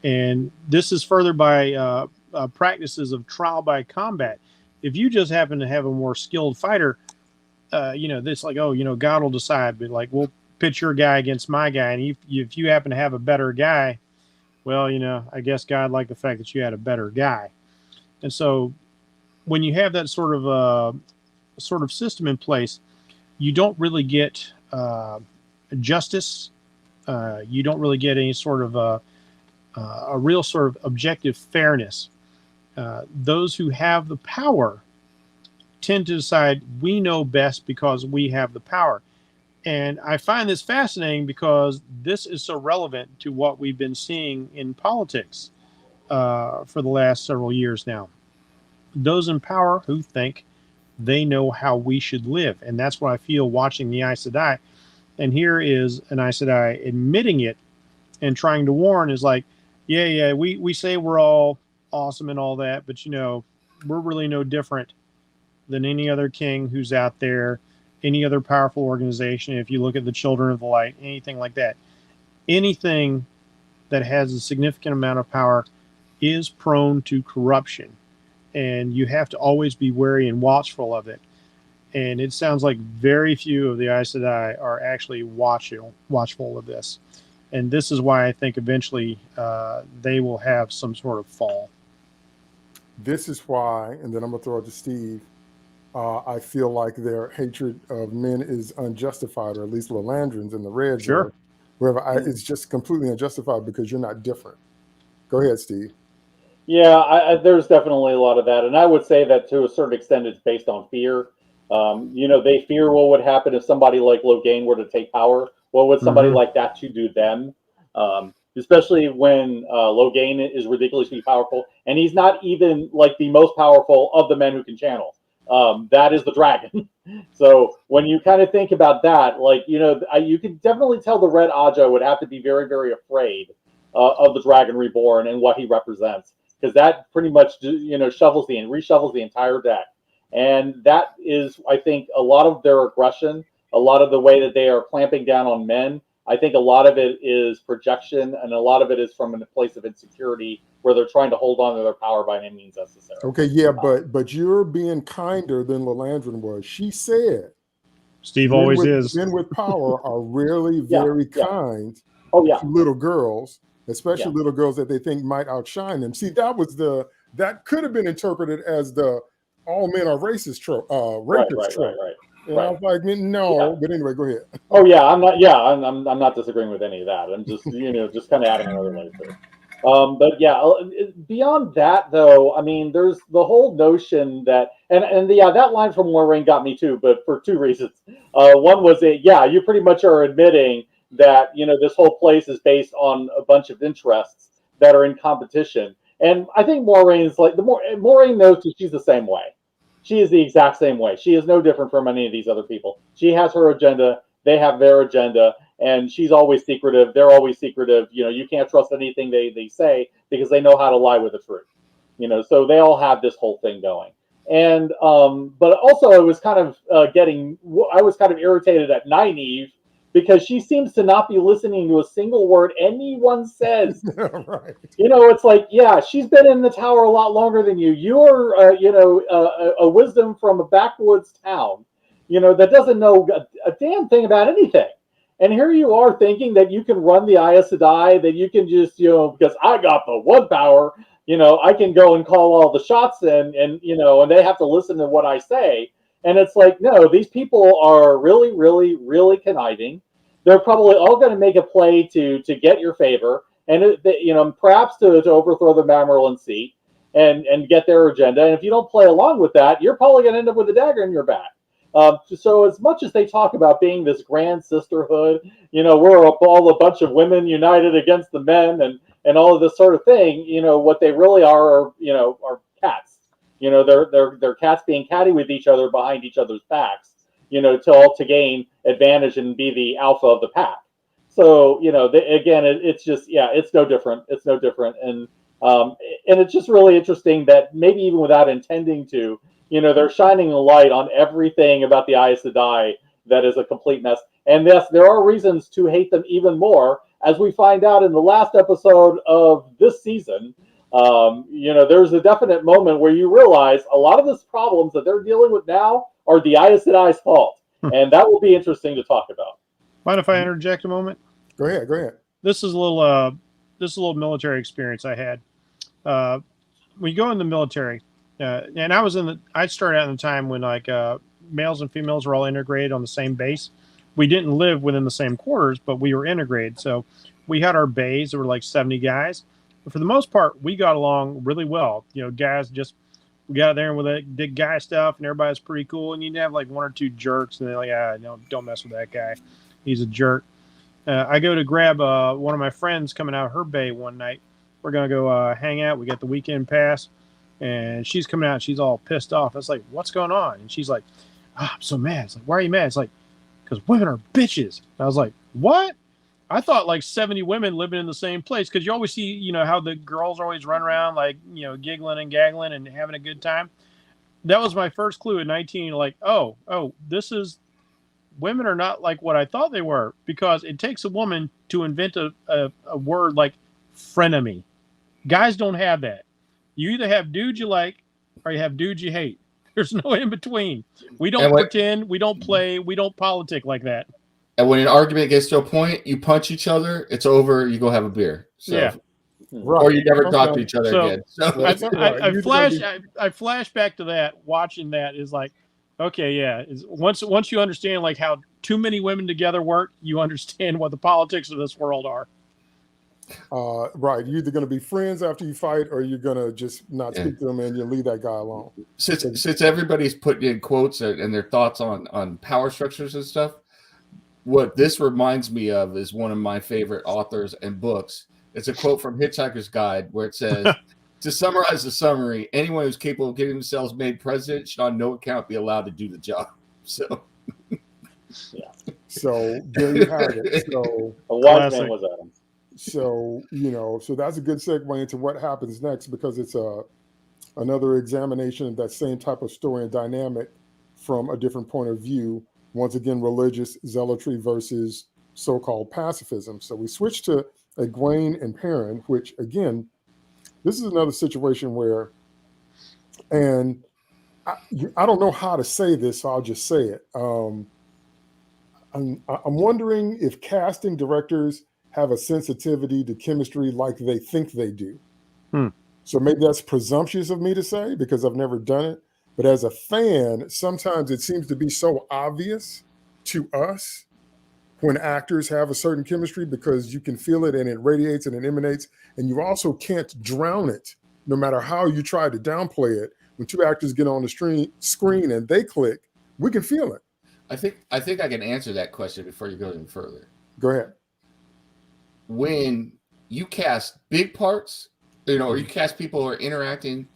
And this is furthered by practices of trial by combat. If you just happen to have a more skilled fighter, it's like, God will decide. But like, we'll pitch your guy against my guy, and if you happen to have a better guy, well, I guess God liked the fact that you had a better guy. And so, when you have that sort of system in place, you don't really get justice. You don't really get any sort of a real sort of objective fairness. Those who have the power tend to decide we know best because we have the power. And I find this fascinating because this is so relevant to what we've been seeing in politics for the last several years now. Those in power who think they know how we should live. And that's what I feel watching the Aes Sedai. And here is an Aes Sedai admitting it and trying to warn, is like, we say we're all awesome and all that, but we're really no different than any other king who's out there, any other powerful organization. If you look at the Children of the Light, anything like that, anything that has a significant amount of power is prone to corruption. And you have to always be wary and watchful of it. And it sounds like very few of the Aes Sedai are actually watchful of this. And this is why I think eventually they will have some sort of fall. This is why, and then I'm going to throw it to Steve, I feel like their hatred of men is unjustified, or at least Lalandrins and the Reds. Sure. It's just completely unjustified because you're not different. Go ahead, Steve. Yeah, there's definitely a lot of that. And I would say that to a certain extent, it's based on fear. They fear what would happen if somebody like Logain were to take power. What would somebody like that to do them? Especially when Logain is ridiculously powerful. And he's not even like the most powerful of the men who can channel. That is the dragon. So when you kind of think about that, you can definitely tell the Red Aja would have to be very, very afraid of the Dragon Reborn and what he represents. Because that pretty much, reshuffles the entire deck. And that is, I think, a lot of their aggression, a lot of the way that they are clamping down on men. I think a lot of it is projection, and a lot of it is from a place of insecurity where they're trying to hold on to their power by any means necessary. Okay, yeah, but you're being kinder than Lalandrin was. She said, Steve always is. Men with power are rarely very kind to little girls, especially little girls that they think might outshine them. See, that could have been interpreted as the all men are racist trope. Right. And I was like, no, but anyway, go ahead. Oh yeah, I'm not disagreeing with any of that. I'm just just kind of adding another layer to it. But yeah, beyond that though, I mean, there's the whole notion that that line from Lorraine got me too, but for two reasons. One was you pretty much are admitting that this whole place is based on a bunch of interests that are in competition. And I think Maureen's Maureen knows that she's the same way. She is the exact same way. She is no different from any of these other people. She has her agenda. They have their agenda. And she's always secretive. They're always secretive. You can't trust anything they say because they know how to lie with the truth. So they all have this whole thing going. And but also I was kind of irritated at Nynaeve because she seems to not be listening to a single word anyone says. Right. It's like, she's been in the tower a lot longer than you. You're, a wisdom from a backwoods town, that doesn't know a damn thing about anything. And here you are thinking that you can run the Aes Sedai, that you can just, because I got the one power, I can go and call all the shots and they have to listen to what I say. And it's like, no, these people are really, really, really conniving. They're probably all going to make a play to get your favor, and perhaps to overthrow the Mamerlin seat and get their agenda. And if you don't play along with that, you're probably going to end up with a dagger in your back. So as much as they talk about being this grand sisterhood, we're all a bunch of women united against the men and all of this sort of thing. What they really are cats. They're cats being catty with each other behind each other's backs, to gain advantage and be the alpha of the pack. So, it's just, it's no different. It's no different. And And it's just really interesting that maybe even without intending to, they're shining a light on everything about the Aes Sedai that is a complete mess. And yes, there are reasons to hate them even more, as we find out in the last episode of this season. There's a definite moment where you realize a lot of these problems that they're dealing with now are the Aes Sedai's fault. And that will be interesting to talk about. Mind if I interject a moment? Go ahead. This is a little military experience I had. When you go in the military, and I started out in the time when males and females were all integrated on the same base. We didn't live within the same quarters, but we were integrated. So we had our bays. There were like 70 guys. But for the most part, we got along really well. Guys we got out there with that big guy stuff, and everybody's pretty cool. And you'd have like one or two jerks, and they're like, no, don't mess with that guy. He's a jerk. I go to grab one of my friends coming out of her bay one night. We're going to go hang out. We got the weekend pass. And she's coming out. She's all pissed off. I was like, what's going on? And she's like, I'm so mad. It's like, why are you mad? It's like, because women are bitches. And I was like, what? I thought like 70 women living in the same place. Because you always see, how the girls always run around like, giggling and gaggling and having a good time. That was my first clue at 19. Like, oh, women are not like what I thought they were. Because it takes a woman to invent a word like frenemy. Guys don't have that. You either have dudes you like or you have dudes you hate. There's no in between. We don't pretend. We don't play. We don't politic like that. And when an argument gets to a point, you punch each other. It's over. You go have a beer. So, yeah. Or you never talk to each other again. So I flash back to that. Watching that is like, okay, yeah. Once you understand like how too many women together work, you understand what the politics of this world are. Right. You're either going to be friends after you fight, or you're going to just not speak to them and you leave that guy alone. Since everybody's putting in quotes and their thoughts on power structures and stuff, what this reminds me of is one of my favorite authors and books. It's a quote from Hitchhiker's Guide where it says, to summarize the summary, anyone who's capable of getting themselves made president should on no account be allowed to do the job. So, yeah. So there you have it. So a wise man was Adam. So, so that's a good segue into what happens next, because it's another examination of that same type of story and dynamic from a different point of view. Once again, religious zealotry versus so-called pacifism. So we switch to Egwene and Perrin, which again, this is another situation where, and I don't know how to say this, so I'll just say it. I'm wondering if casting directors have a sensitivity to chemistry like they think they do. So maybe that's presumptuous of me to say because I've never done it. But as a fan, sometimes it seems to be so obvious to us when actors have a certain chemistry, because you can feel it and it radiates and it emanates, and you also can't drown it no matter how you try to downplay it. When two actors get on the screen and they click, we can feel it. I think I can answer that question before you go any further. Go ahead. When you cast big parts, or you cast people who are interacting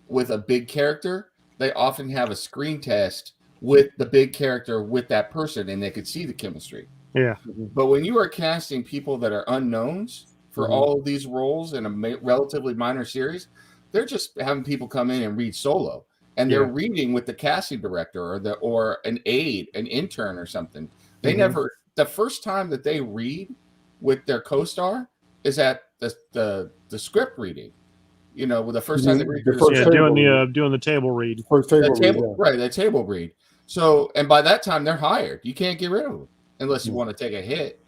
with a big character, they often have a screen test with the big character with that person, and they could see the chemistry. Yeah. But when you are casting people that are unknowns for all of these roles in a relatively minor series, they're just having people come in and read solo, and they're reading with the casting director or an aide, an intern or something. They never, the first time that they read with their co-star is at the script reading. With the first time they read, doing the table read. First table read, right? That table read. So, and by that time they're hired. You can't get rid of them unless you want to take a hit.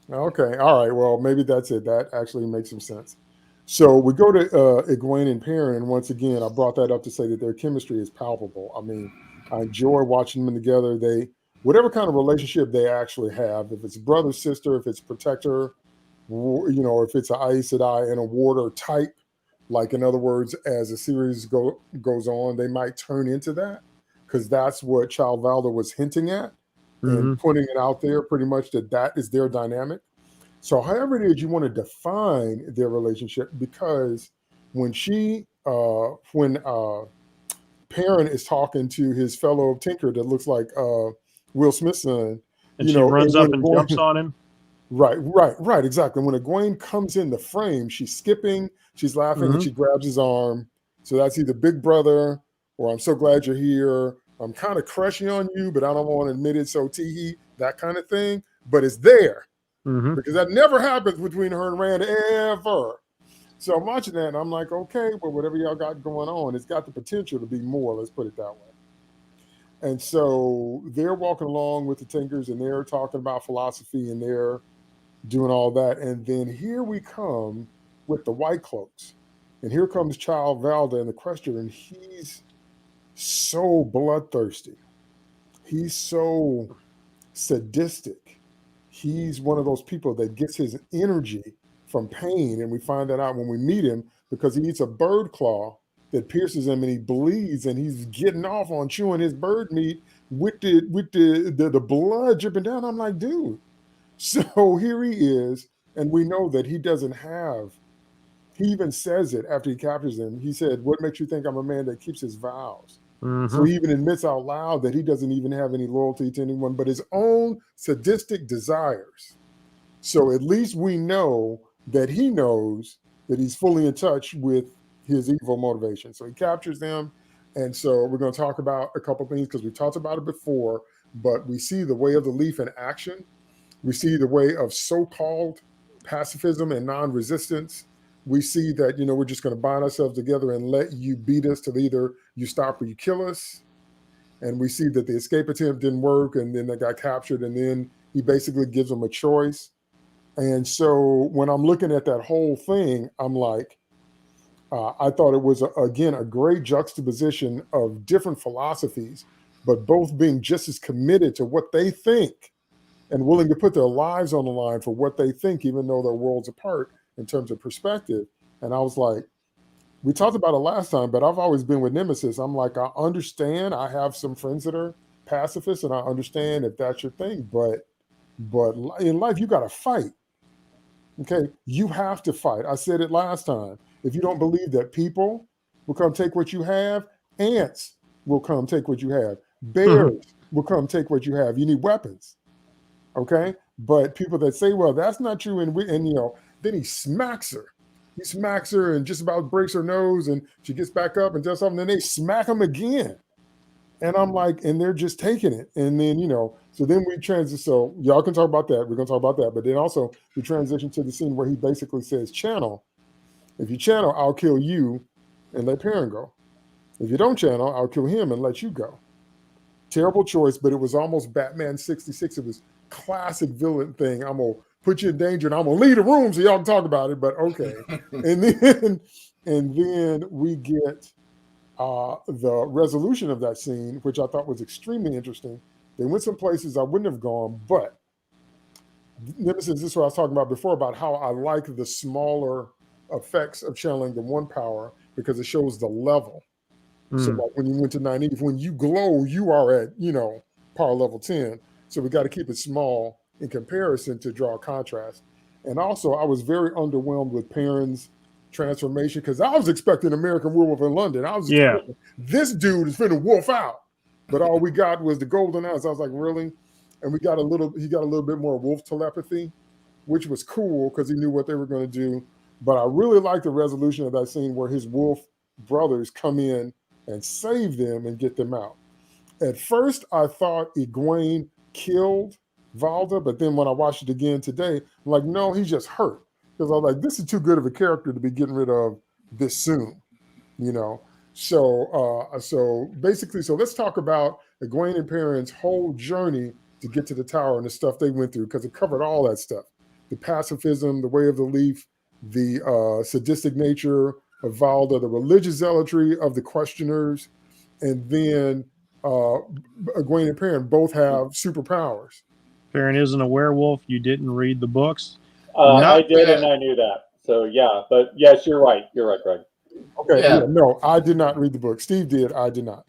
Okay, all right. Well, maybe that's it. That actually makes some sense. So we go to Egwene and Perrin, and once again, I brought that up to say that their chemistry is palpable. I mean, I enjoy watching them together. Whatever kind of relationship they actually have, if it's brother, sister, if it's protector, if it's an Aes Sedai and a warder type, like in other words, as the series goes on, they might turn into that, because that's what Child Valor was hinting at and putting it out there pretty much that is their dynamic. So however it is you want to define their relationship, because when Perrin is talking to his fellow tinker that looks like Will Smith's son, and she runs up and jumps on him. Right, exactly. When Egwene comes in the frame, she's skipping, she's laughing, and she grabs his arm. So that's either big brother or I'm so glad you're here. I'm kind of crushing on you, but I don't want to admit it. So Teehee, that kind of thing. But it's there because that never happens between her and Rand ever. So I'm watching that and I'm like, okay, well, whatever y'all got going on, it's got the potential to be more. Let's put it that way. And so they're walking along with the Tinkers and they're talking about philosophy and they're doing all that. And then here we come with the White Cloaks. And here comes Child Valda and the Questioner, and he's so bloodthirsty. He's so sadistic. He's one of those people that gets his energy from pain. And we find that out when we meet him because he eats a bird claw that pierces him and he bleeds and he's getting off on chewing his bird meat with the blood dripping down. I'm like, dude. So here he is, and we know that he doesn't have, he even says it after he captures him. He said, what makes you think I'm a man that keeps his vows? So he even admits out loud that he doesn't even have any loyalty to anyone but his own sadistic desires. So at least we know that he knows that he's fully in touch with his evil motivation. So he captures them. And so we're going to talk about a couple things because we talked about it before, but we see the way of the leaf in action. We see the way of so-called pacifism and non-resistance. We see that, we're just going to bind ourselves together and let you beat us till either you stop or you kill us. And we see that the escape attempt didn't work and then they got captured and then he basically gives them a choice. And so when I'm looking at that whole thing, I'm like, I thought it was, again, a great juxtaposition of different philosophies, but both being just as committed to what they think and willing to put their lives on the line for what they think, even though they're worlds apart in terms of perspective. And I was like, we talked about it last time, but I've always been with Nemesis. I'm like, I understand. I have some friends that are pacifists, and I understand if that's your thing. But in life, you got to fight. Okay, you have to fight. I said it last time. If you don't believe that people will come take what you have, ants will come take what you have. Bears will come take what you have. You need weapons. Okay, but people that say, well, that's not true, and then he smacks her. He smacks her and just about breaks her nose, and she gets back up and does something, and they smack him again. And I'm like, and they're just taking it. And then, so then we transition. So y'all can talk about that. We're going to talk about that. But then also we transition to the scene where he basically says, channel. If you channel, I'll kill you and let Perrin go. If you don't channel, I'll kill him and let you go. Terrible choice, but it was almost Batman 66. It was classic villain thing. I'm going to put you in danger and I'm going to leave the room so y'all can talk about it. But okay. and then we get the resolution of that scene, which I thought was extremely interesting. They went some places I wouldn't have gone, but Nemesis, this is what I was talking about before, about how I like the smaller effects of channeling the one power because it shows the level. So like when you went to 980, when you glow, you are at, power level 10. So we got to keep it small in comparison to draw a contrast. And also I was very underwhelmed with Perrin's transformation because I was expecting American Werewolf in London. I was expecting this dude is finna wolf out. But all we got was the golden eyes. I was like, really? And he got a little bit more wolf telepathy, which was cool because he knew what they were going to do. But I really liked the resolution of that scene where his wolf brothers come in and save them and get them out. At first, I thought Egwene killed Valda, but then when I watched it again today, I'm like, no, he's just hurt. Because I was like, this is too good of a character to be getting rid of this soon, So basically, let's talk about Egwene and Perrin's whole journey to get to the tower and the stuff they went through, because it covered all that stuff. The pacifism, the way of the leaf, the sadistic nature of Valda, the religious zealotry of the questioners, and then Egwene and Perrin both have superpowers. Perrin isn't a werewolf. You didn't read the books. I did, and I knew that. So yeah, but yes, you're right. You're right, Greg. Okay, no, I did not read the book. Steve did, I did not.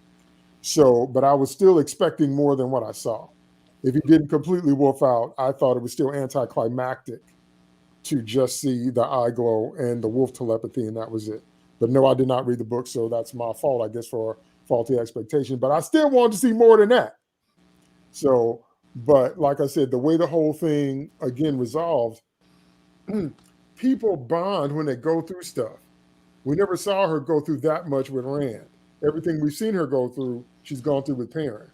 So, but I was still expecting more than what I saw. If he didn't completely wolf out, I thought it was still anticlimactic to just see the eye glow and the wolf telepathy, and that was it. But no, I did not read the book, so that's my fault, I guess, for faulty expectation. But I still wanted to see more than that. So But like I said, the way the whole thing again resolved, people bond when they go through stuff. We never saw her go through that much with Rand. Everything we've seen her go through, she's gone through with Perrin.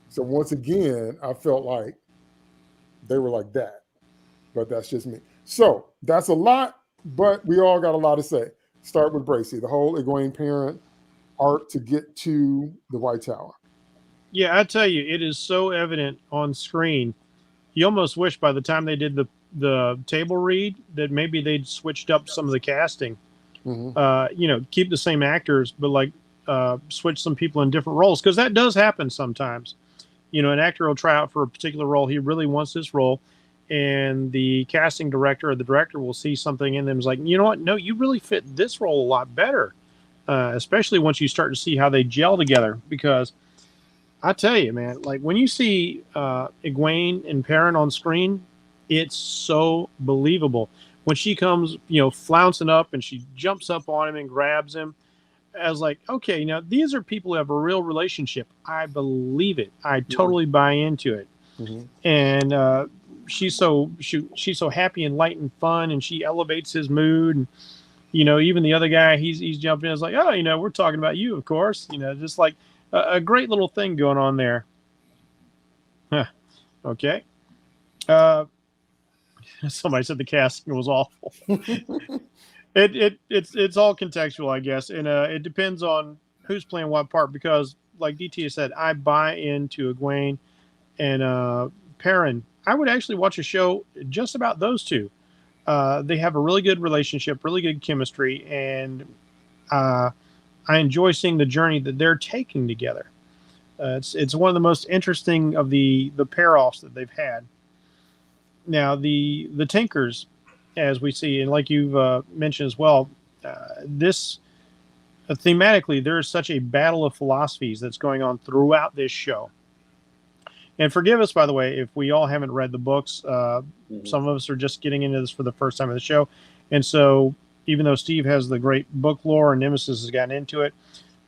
So once again, I felt like they were like that. But that's just me. So that's a lot, but we all got a lot to say. Start with Bracy, the whole Egwene Perrin arc to get to the White Tower. Yeah, I tell you, it is so evident on screen. You almost wish by the time they did the table read that maybe they'd switched up some of the casting. Mm-hmm. Keep the same actors, but like switch some people in different roles, because that does happen sometimes. An actor will try out for a particular role. He really wants this role, and the casting director or the director will see something in them. Is like, you know what? No, you really fit this role a lot better, especially once you start to see how they gel together. Because I tell you, man, like when you see Egwene and Perrin on screen, it's so believable. When she comes, flouncing up and she jumps up on him and grabs him, I was like, okay, these are people who have a real relationship. I believe it. I totally buy into it. Mm-hmm. And she's so happy and light and fun, and she elevates his mood. And even the other guy, he's jumping in. It's like, oh, we're talking about you, of course. Just like a great little thing going on there. Huh. Okay. Somebody said the casting was awful. It's all contextual, I guess, and it depends on who's playing what part. Because, like DT said, I buy into Egwene and Perrin. I would actually watch a show just about those two. They have a really good relationship, really good chemistry, and I enjoy seeing the journey that they're taking together. It's one of the most interesting of the pair-offs that they've had. Now, the Tinkers, as we see, and like you've mentioned as well, this thematically, there is such a battle of philosophies that's going on throughout this show. And forgive us, by the way, if we all haven't read the books. Some of us are just getting into this for the first time of the show. And so even though Steve has the great book lore and Nemesis has gotten into it,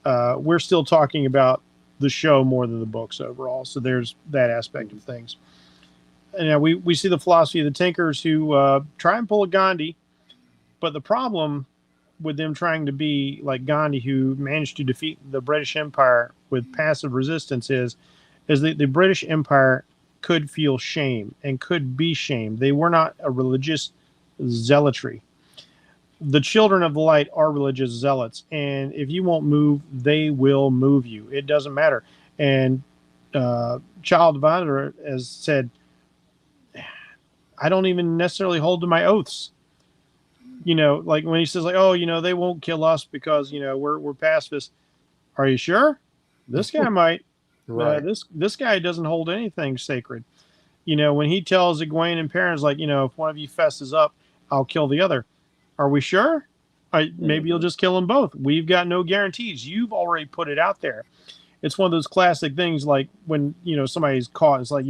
we're still talking about the show more than the books overall. So there's that aspect of things. And we see the philosophy of the Tinkers who try and pull a Gandhi, but the problem with them trying to be like Gandhi, who managed to defeat the British Empire with passive resistance, is that the British Empire could feel shame and could be shamed. They were not a religious zealotry. The children of the light are religious zealots, and if you won't move, they will move you. It doesn't matter. And Child Divider has said, I don't even necessarily hold to my oaths. Like when he says, like, oh, they won't kill us because we're pacifists. Are you sure? This guy might. Right. This guy doesn't hold anything sacred. When he tells Egwene and Perrin's like, if one of you fesses up, I'll kill the other. Are we sure? Maybe you'll just kill them both. We've got no guarantees. You've already put it out there. It's one of those classic things, like when somebody's caught. It's like,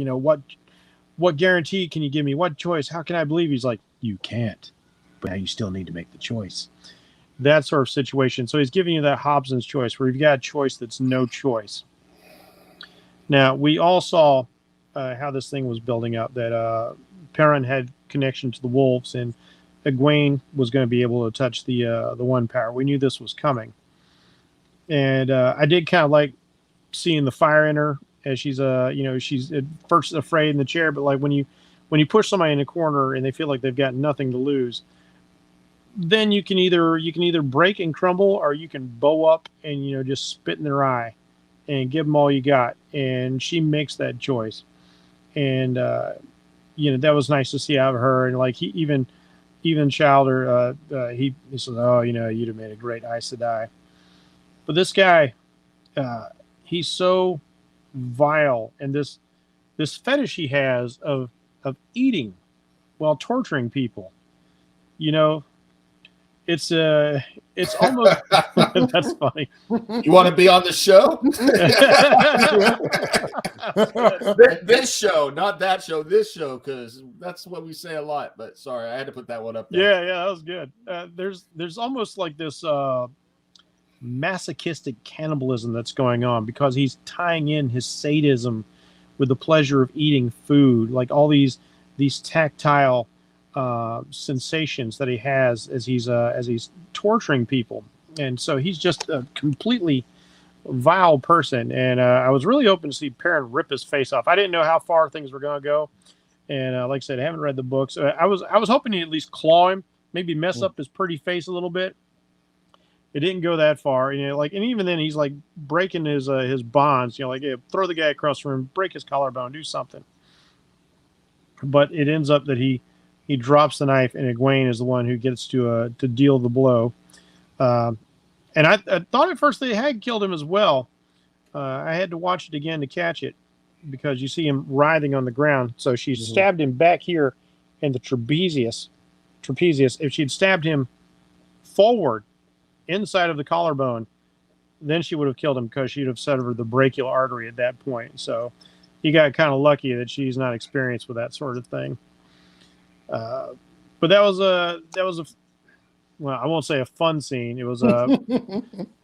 what guarantee can you give me? What choice? How can I believe? He's like, you can't, but now you still need to make the choice. That sort of situation. So he's giving you that Hobson's choice, where you've got a choice that's no choice. Now, we all saw how this thing was building up, that Perrin had connection to the wolves, and Egwene was going to be able to touch the one power. We knew this was coming. And I did kind of like seeing the fire in her, as she's she's at first afraid in the chair, but like when you push somebody in a corner and they feel like they've got nothing to lose, then you can either break and crumble, or you can bow up and just spit in their eye and give them all you got. And she makes that choice, and that was nice to see out of her. And like even Childer, he said, oh, you'd have made a great Aes Sedai. But this guy, he's so vile, and this fetish he has of eating while torturing people. It's almost that's funny. You want to be on the show? This show, not that show. This show, because that's what we say a lot. But sorry, I had to put that one up there. Yeah, that was good. There's almost like this masochistic cannibalism that's going on, because he's tying in his sadism with the pleasure of eating food, like all these tactile sensations that he has as he's torturing people. And so he's just a completely vile person. And I was really hoping to see Perrin rip his face off. I didn't know how far things were going to go. And like I said, I haven't read the books. I was hoping he'd at least claw him, maybe mess up his pretty face a little bit. It didn't go that far, you know. Like, and even then, he's like breaking his bonds. You know, like, yeah, throw the guy across the room, break his collarbone, do something. But it ends up that he drops the knife, and Egwene is the one who gets to deal the blow. And I thought at first they had killed him as well. I had to watch it again to catch it, because you see him writhing on the ground. So she stabbed him back here in the trapezius. If she'd stabbed him forward inside of the collarbone, then she would have killed him, because she'd have severed the brachial artery at that point. So he got kind of lucky that she's not experienced with that sort of thing. But that was a well, I won't say a fun scene. It was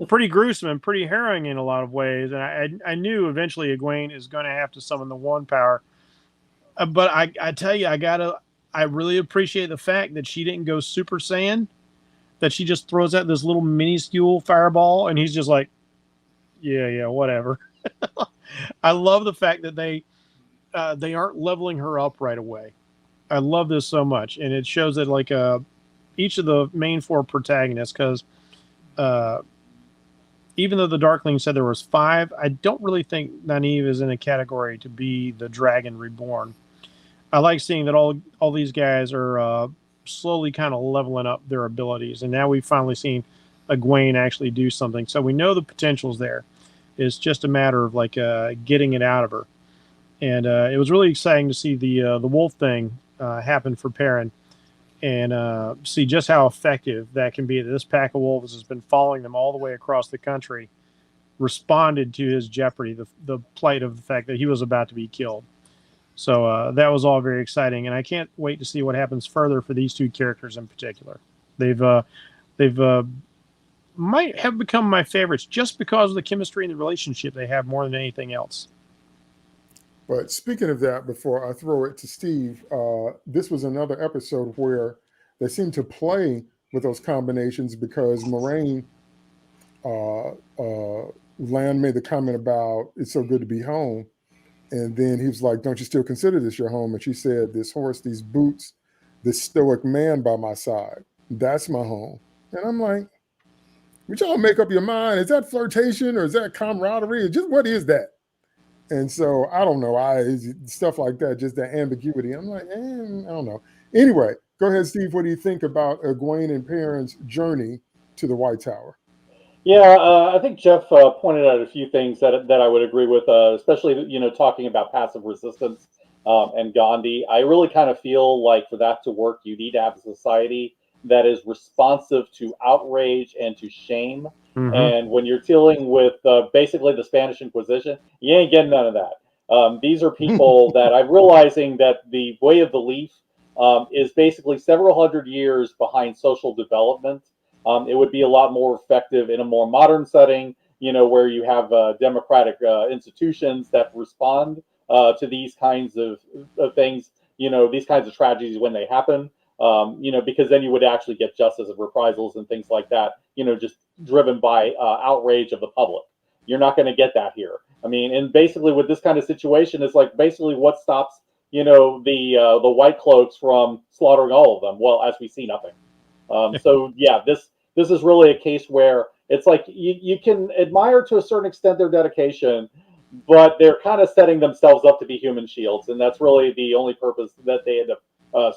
pretty gruesome and pretty harrowing in a lot of ways. And I knew eventually Egwene is going to have to summon the one power. But I tell you, I really appreciate the fact that she didn't go Super Saiyan, that she just throws out this little minuscule fireball, and he's just like, yeah, whatever. I love the fact that they aren't leveling her up right away. I love this so much, and it shows that like each of the main four protagonists, because even though the Darkling said there was 5, I don't really think Nynaeve is in a category to be the Dragon Reborn. I like seeing that all these guys are slowly kind of leveling up their abilities, and now we've finally seen Egwene actually do something. So we know the potential's there. It's just a matter of like getting it out of her. And it was really exciting to see the wolf thing happen for Perrin, and see just how effective that can be. That this pack of wolves has been following them all the way across the country, responded to his jeopardy, the plight of the fact that he was about to be killed. So that was all very exciting, and I can't wait to see what happens further for these two characters in particular. They've might have become my favorites just because of the chemistry and the relationship they have more than anything else. But speaking of that, before I throw it to Steve, this was another episode where they seemed to play with those combinations, because Moraine Land made the comment about it's so good to be home. And then he was like, don't you still consider this your home? And she said, this horse, these boots, this stoic man by my side, that's my home. And I'm like, would y'all make up your mind? Is that flirtation or is that camaraderie? Just what is that? And so I don't know. Stuff like that, just that ambiguity. I'm like, I don't know. Anyway, go ahead, Steve. What do you think about Egwene and Perrin's journey to the White Tower? Yeah, I think Jeff pointed out a few things that I would agree with, especially talking about passive resistance and Gandhi. I really kind of feel like for that to work, you need to have a society that is responsive to outrage and to shame. Mm-hmm. And when you're dealing with basically the Spanish Inquisition, you ain't getting none of that. These are people that I'm realizing that the way of the leaf is basically several hundred years behind social development. It would be a lot more effective in a more modern setting, where you have democratic institutions that respond to these kinds of things, these kinds of tragedies when they happen, because then you would actually get justice and reprisals and things like that, just driven by outrage of the public. You're not going to get that here. I mean, and basically with this kind of situation, it's like basically what stops, the White Cloaks from slaughtering all of them? Well, as we see, nothing. So yeah, this is really a case where it's like you can admire to a certain extent their dedication, but they're kind of setting themselves up to be human shields, and that's really the only purpose that they end up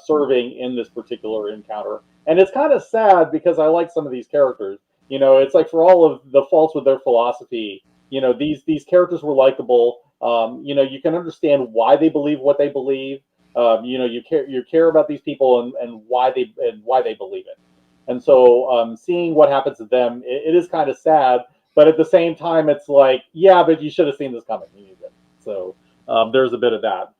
serving in this particular encounter. And it's kind of sad because I like some of these characters. It's like for all of the faults with their philosophy, these characters were likable. You can understand why they believe what they believe. You care about these people and why they believe it. And so seeing what happens to them, it is kind of sad, but at the same time, it's like, yeah, but you should have seen this coming. So there's a bit of that.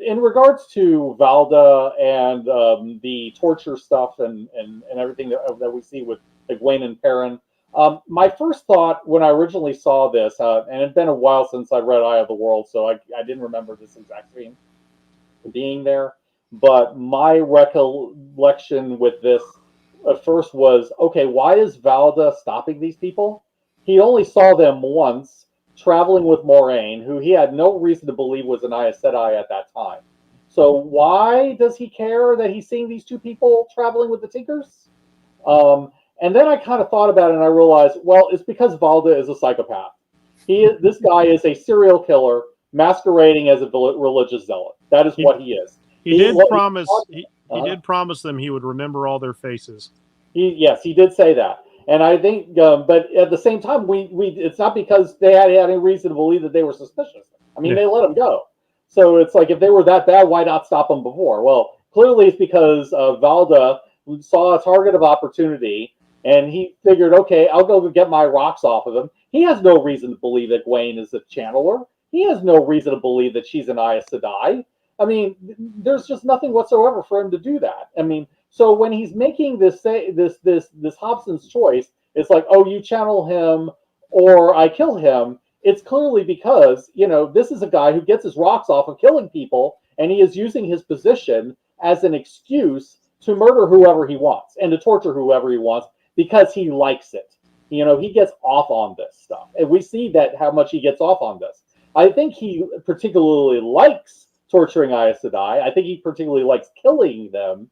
In regards to Valda and the torture stuff and everything that we see with Egwene and Perrin, My first thought when I originally saw this, and it had been a while since I read Eye of the World, so I didn't remember this exact scene being there. But my recollection with this at first was, okay, why is Valda stopping these people? He only saw them once traveling with Moraine, who he had no reason to believe was an Aes Sedai at that time. So why does he care that he's seeing these two people traveling with the Tinkers? And then I kind of thought about it and I realized, well, it's because Valda is a psychopath. This guy is a serial killer masquerading as a religious zealot. That is what he is. He did promise them he would remember all their faces. Yes, he did say that. And I think, but at the same time, it's not because they had any reason to believe that they were suspicious. I mean, they let him go. So it's like, if they were that bad, why not stop them before? Well, clearly it's because Valda saw a target of opportunity, and he figured, okay, I'll go get my rocks off of him. He has no reason to believe that Gwaine is a channeler. He has no reason to believe that she's an Aes Sedai. I mean, there's just nothing whatsoever for him to do that. I mean, so when he's making this Hobson's choice, it's like, oh, you channel him or I kill him. It's clearly because, this is a guy who gets his rocks off of killing people, and he is using his position as an excuse to murder whoever he wants and to torture whoever he wants because he likes it. He gets off on this stuff. And we see that how much he gets off on this. I think he particularly likes torturing Aes Sedai. I think he particularly likes killing them.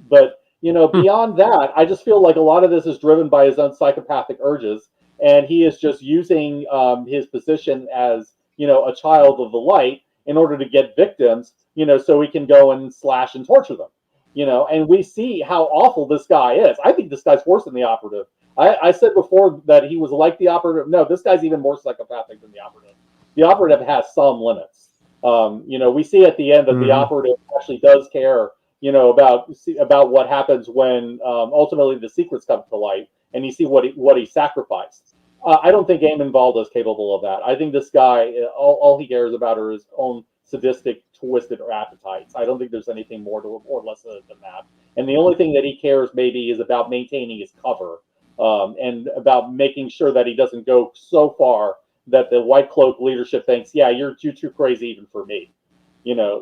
But, beyond that, I just feel like a lot of this is driven by his own psychopathic urges. And he is just using his position as, a child of the light in order to get victims, so he can go and slash and torture them. And we see how awful this guy is. I think this guy's worse than the operative. I said before that he was like the operative. No, this guy's even more psychopathic than the operative. The operative has some limits. We see at the end that the operative actually does care, about what happens when ultimately the secrets come to light, and you see what he sacrificed. I don't think Eamon Valda is capable of that. I think this guy, all he cares about are his own sadistic, twisted appetites. I don't think there's anything more to or less than that. And the only thing that he cares maybe is about maintaining his cover, and about making sure that he doesn't go so far that the White Cloak leadership thinks, yeah, you're too crazy even for me.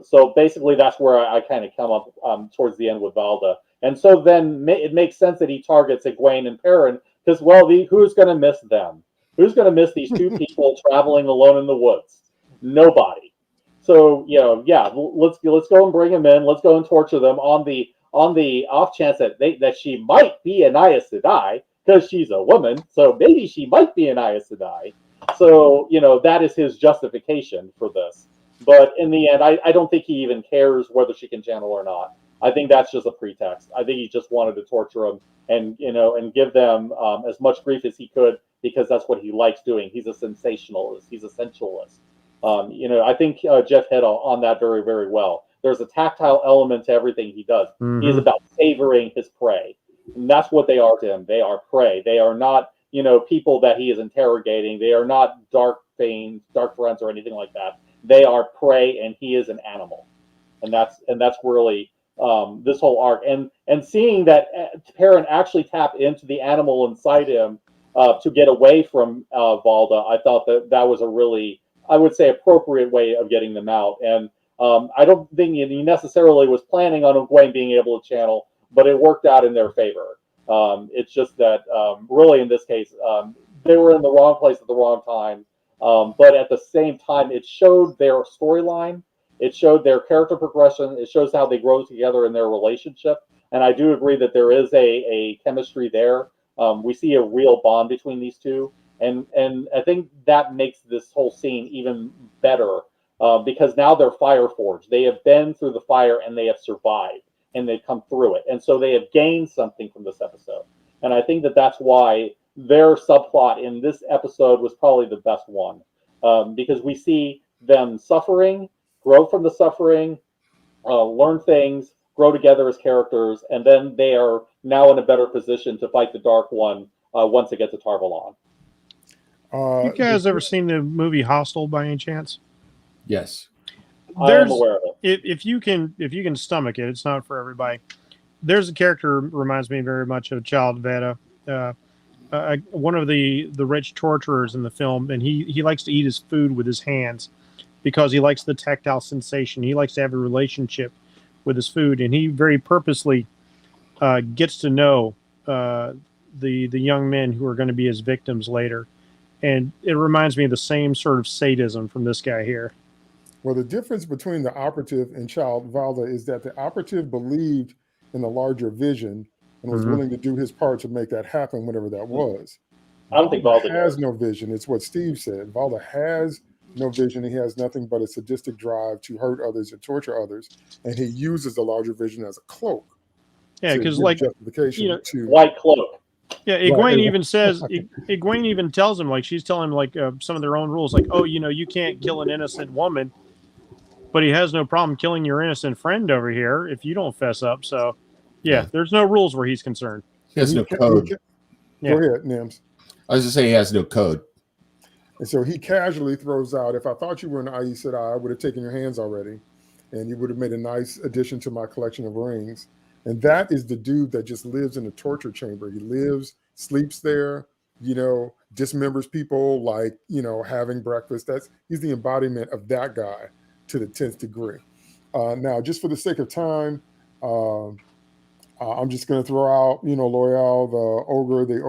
So basically that's where I kind of come up towards the end with Valda. And so then it makes sense that he targets Egwene and Perrin, because, well, who's going to miss them? Who's going to miss these two people traveling alone in the woods? Nobody. So, let's go and bring them in. Let's go and torture them on the off chance that she might be an Aes Sedai, because she's a woman. So maybe she might be an Aes Sedai. So, that is his justification for this. But in the end, I don't think he even cares whether she can channel or not. I think that's just a pretext. I think he just wanted to torture them and give them as much grief as he could, because that's what he likes doing. He's a sensationalist. He's a sensualist. I think Jeff hit on that very, very well. There's a tactile element to everything he does. Mm-hmm. He is about savoring his prey. And that's what they are to him. They are prey. They are not, people that he is interrogating. They are not dark things, dark friends or anything like that. They are prey, and he is an animal. And that's really this whole arc. And seeing that Perrin actually tap into the animal inside him to get away from Valda, I thought that was a really, I would say, appropriate way of getting them out. And I don't think he necessarily was planning on Egwene being able to channel, but it worked out in their favor. It's just that really in this case, they were in the wrong place at the wrong time. But at the same time, it showed their storyline. It showed their character progression. It shows how they grow together in their relationship. And I do agree that there is a chemistry there. We see a real bond between these two. And I think that makes this whole scene even better because now they're fire forged. They have been through the fire and they have survived and they've come through it. And so they have gained something from this episode. And I think that that's why their subplot in this episode was probably the best one, because we see them suffering, grow from the suffering, learn things, grow together as characters, and then they are now in a better position to fight the Dark One once it gets to Tarvalon. You guys ever seen the movie Hostel by any chance? Yes. I am aware of it. If you can stomach it, it's not for everybody. There's a character reminds me very much of Child Veda. one of the rich torturers in the film, and he likes to eat his food with his hands because he likes the tactile sensation. He likes to have a relationship with his food, and he very purposely gets to know the young men who are going to be his victims later. And it reminds me of the same sort of sadism from this guy here. Well, the difference between the operative and Child Valda is that the operative believed in the larger vision and was willing to do his part to make that happen, whatever that was. I don't think Valda has does. no vision. It's what Steve said. Valda has no vision. He has nothing but a sadistic drive to hurt others and torture others, and he uses the larger vision as a cloak. Yeah, because like justification to white cloak. Yeah, Egwene even says, Egwene even tells him, like, she's telling him, like, some of their own rules, like, oh, you can't kill an innocent woman, but he has no problem killing your innocent friend over here if you don't fess up. So, yeah, there's no rules where he's concerned. He has no code. Go ahead, Nims. I was just saying he has no code. And so he casually throws out, if I thought you were an Aes Sedai, I would have taken your hands already, and you would have made a nice addition to my collection of rings. And that is the dude that just lives in a torture chamber. He lives, sleeps there, dismembers people, like, having breakfast. He's the embodiment of that guy to the 10th degree. Now, just for the sake of time, I'm just going to throw out, Loyal, the ogre, the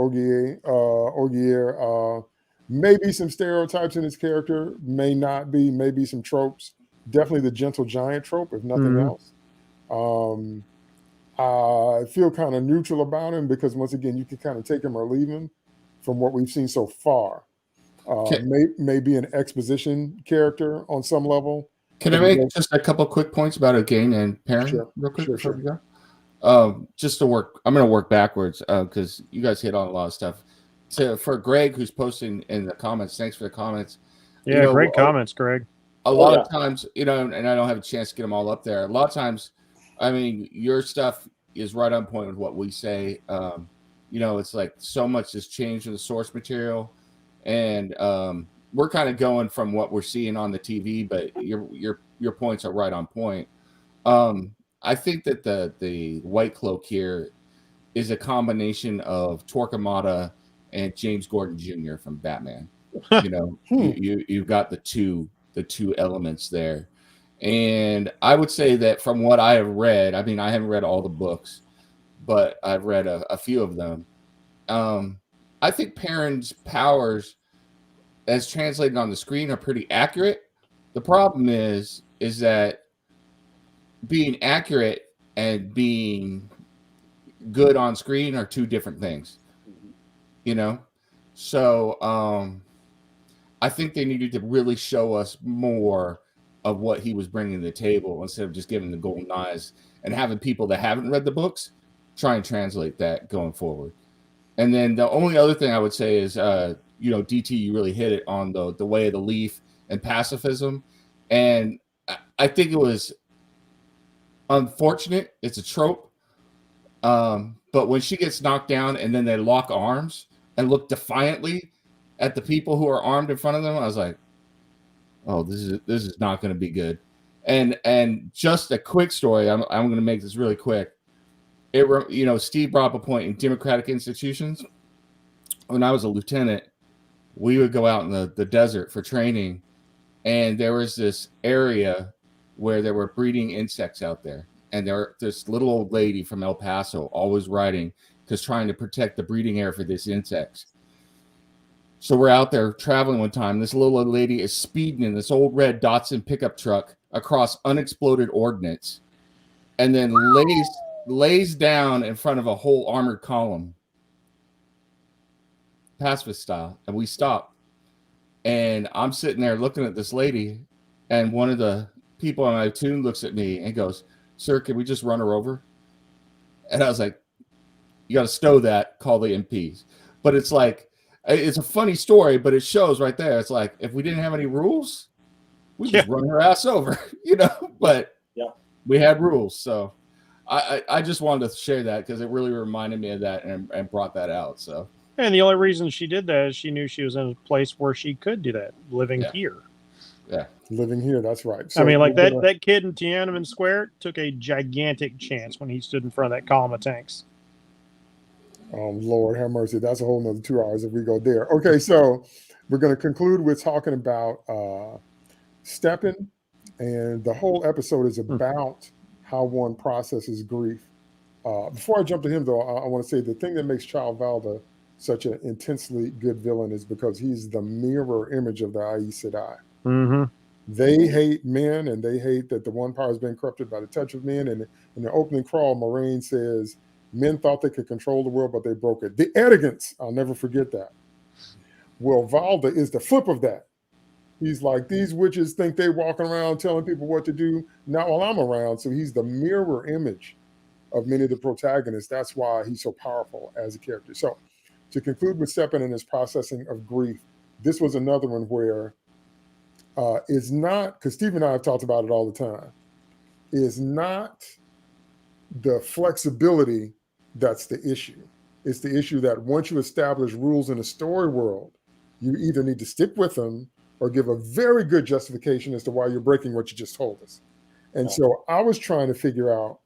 Ogier, maybe some stereotypes in his character, may not be, maybe some tropes. Definitely the gentle giant trope, if nothing else. I feel kind of neutral about him because, once again, you can kind of take him or leave him from what we've seen so far. Maybe an exposition character on some level. Can I make just a couple quick points about Egwene and Perrin real quick before we go? Just to work, I'm going to work backwards because you guys hit on a lot of stuff. For Greg, who's posting in the comments, thanks for the comments. Yeah, great comments, Greg. A lot of times, and I don't have a chance to get them all up there. A lot of times, I mean, your stuff is right on point with what we say. It's like so much has changed in the source material, and we're kind of going from what we're seeing on the TV, but your points are right on point. I think that the White Cloak here is a combination of Torquemada and James Gordon Jr. from Batman. You've got the two elements there. And I would say that from what I have read, I mean, I haven't read all the books, but I've read a few of them. I think Perrin's powers, as translated on the screen, are pretty accurate. The problem is that being accurate and being good on screen are two different things. So I think they needed to really show us more of what he was bringing to the table instead of just giving the golden eyes and having people that haven't read the books try and translate that going forward. And then the only other thing I would say is, DT, you really hit it on the way of the leaf and pacifism. And I think it was unfortunate. It's a trope. But when she gets knocked down and then they lock arms and look defiantly at the people who are armed in front of them, I was like, oh, this is not going to be good. And just a quick story. I'm going to make this really quick. Steve brought up a point in democratic institutions. When I was a lieutenant, we would go out in the desert for training, and there was this area where there were breeding insects out there. And this little old lady from El Paso always writing, because trying to protect the breeding area for these insects. So we're out there traveling one time. This little old lady is speeding in this old red Datsun pickup truck across unexploded ordnance, and then lays down in front of a whole armored column, pacifist style. And we stop. And I'm sitting there looking at this lady, and one of the people on my platoon looks at me and goes, "Sir, can we just run her over?" And I was like, "You got to stow that, call the MPs." But it's like, it's a funny story, but it shows right there. It's like, if we didn't have any rules, we just run her ass over, but we had rules. So I just wanted to share that because it really reminded me of that and brought that out. So, and the only reason she did that is she knew she was in a place where she could do that, living here. Yeah, living here. That's right. So I mean, like that kid in Tiananmen Square took a gigantic chance when he stood in front of that column of tanks. Lord have mercy. That's a whole nother 2 hours if we go there. Okay, so we're going to conclude with talking about Steppen, and the whole episode is about how one processes grief. Before I jump to him, though, I want to say the thing that makes Child Valda such an intensely good villain is because he's the mirror image of the Aes Sedai. Mm-hmm. They hate men, and they hate that the one power has been corrupted by the touch of men. And in the opening crawl, Moraine says, men thought they could control the world, but they broke it. The arrogance, I'll never forget that. Well, Valda is the flip of that. He's like, these witches think they walking around telling people what to do, not while I'm around. So he's the mirror image of many of the protagonists. That's why he's so powerful as a character. So to conclude with Steppen and his processing of grief, this was another one where is not, because Steve and I have talked about it all the time, is not the flexibility that's the issue. It's the issue that once you establish rules in a story world, you either need to stick with them or give a very good justification as to why you're breaking what you just told us. And so I was trying to figure out,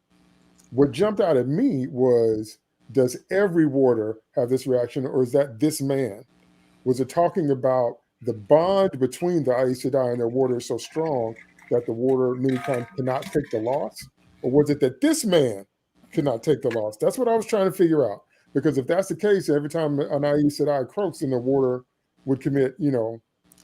what jumped out at me was, does every warder have this reaction, or is that this man? Was it talking about the bond between the Aes Sedai and their warder is so strong that the warder many times cannot take the loss? Or was it that this man cannot take the loss? That's what I was trying to figure out. Because if that's the case, every time an Aes Sedai croaks, then the warder would commit,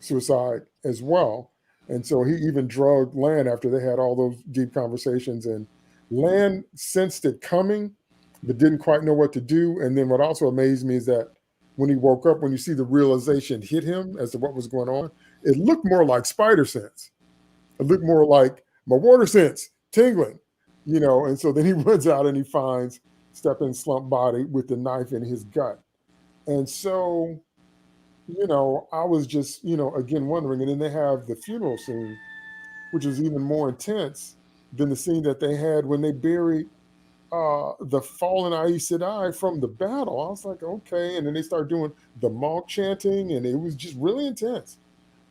suicide as well. And so he even drugged Lan after they had all those deep conversations. And Lan sensed it coming, but didn't quite know what to do. And then what also amazed me is that when he woke up, when you see the realization hit him as to what was going on, it looked more like spider sense. It looked more like my water sense tingling, and so then he runs out and he finds Steppen's slump body with the knife in his gut. And so, I was just, again, wondering, and then they have the funeral scene, which is even more intense than the scene that they had when they buried the fallen Aes Sedai from the battle. I was like, okay. And then they start doing the monk chanting, and it was just really intense.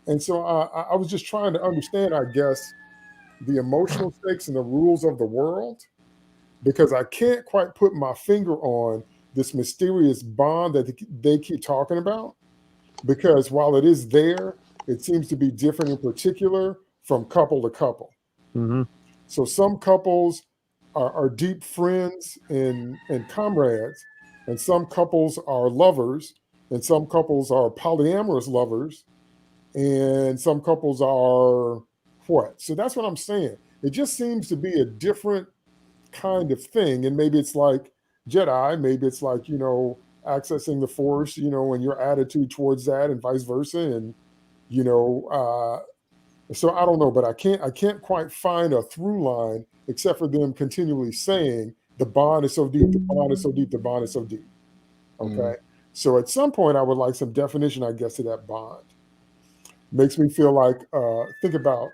And so I was just trying to understand, I guess, the emotional stakes and the rules of the world, because I can't quite put my finger on this mysterious bond that they keep talking about. Because while it is there, it seems to be different in particular from couple to couple. Mm-hmm. So some couples are deep friends and comrades, and some couples are lovers, and some couples are polyamorous lovers, and some couples are what? So that's what I'm saying. It just seems to be a different kind of thing. And maybe it's like Jedi, maybe it's like, accessing the Force, and your attitude towards that, and vice versa. And, so I don't know, but I can't quite find a through line except for them continually saying the bond is so deep, the bond is so deep, the bond is so deep. Okay. So at some point I would like some definition, I guess, to that bond. Makes me feel like, think about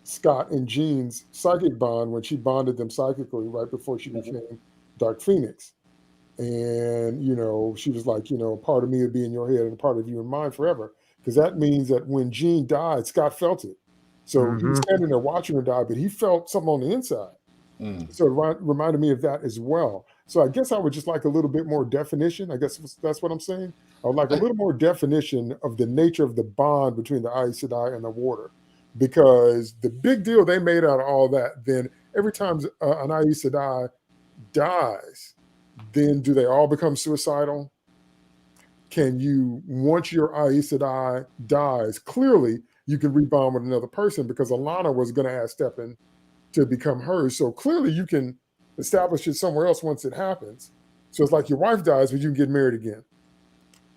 Scott and Jean's psychic bond when she bonded them psychically right before she became Dark Phoenix. And, she was like, part of me would be in your head and a part of you in mine forever. Because that means that when Jean died, Scott felt it. So he was standing there watching her die, but he felt something on the inside. So it reminded me of that as well. So I guess I would just like a little bit more definition. I guess that's what I'm saying. I would like a little more definition of the nature of the bond between the Aes Sedai and the warder. Because the big deal they made out of all that, then every time an Aes Sedai dies, then do they all become suicidal? Can you, once your Aes Sedai dies, clearly you can rebond with another person, because Alana was going to ask Steppen to become hers. So clearly you can establish it somewhere else once it happens. So it's like your wife dies, but you can get married again.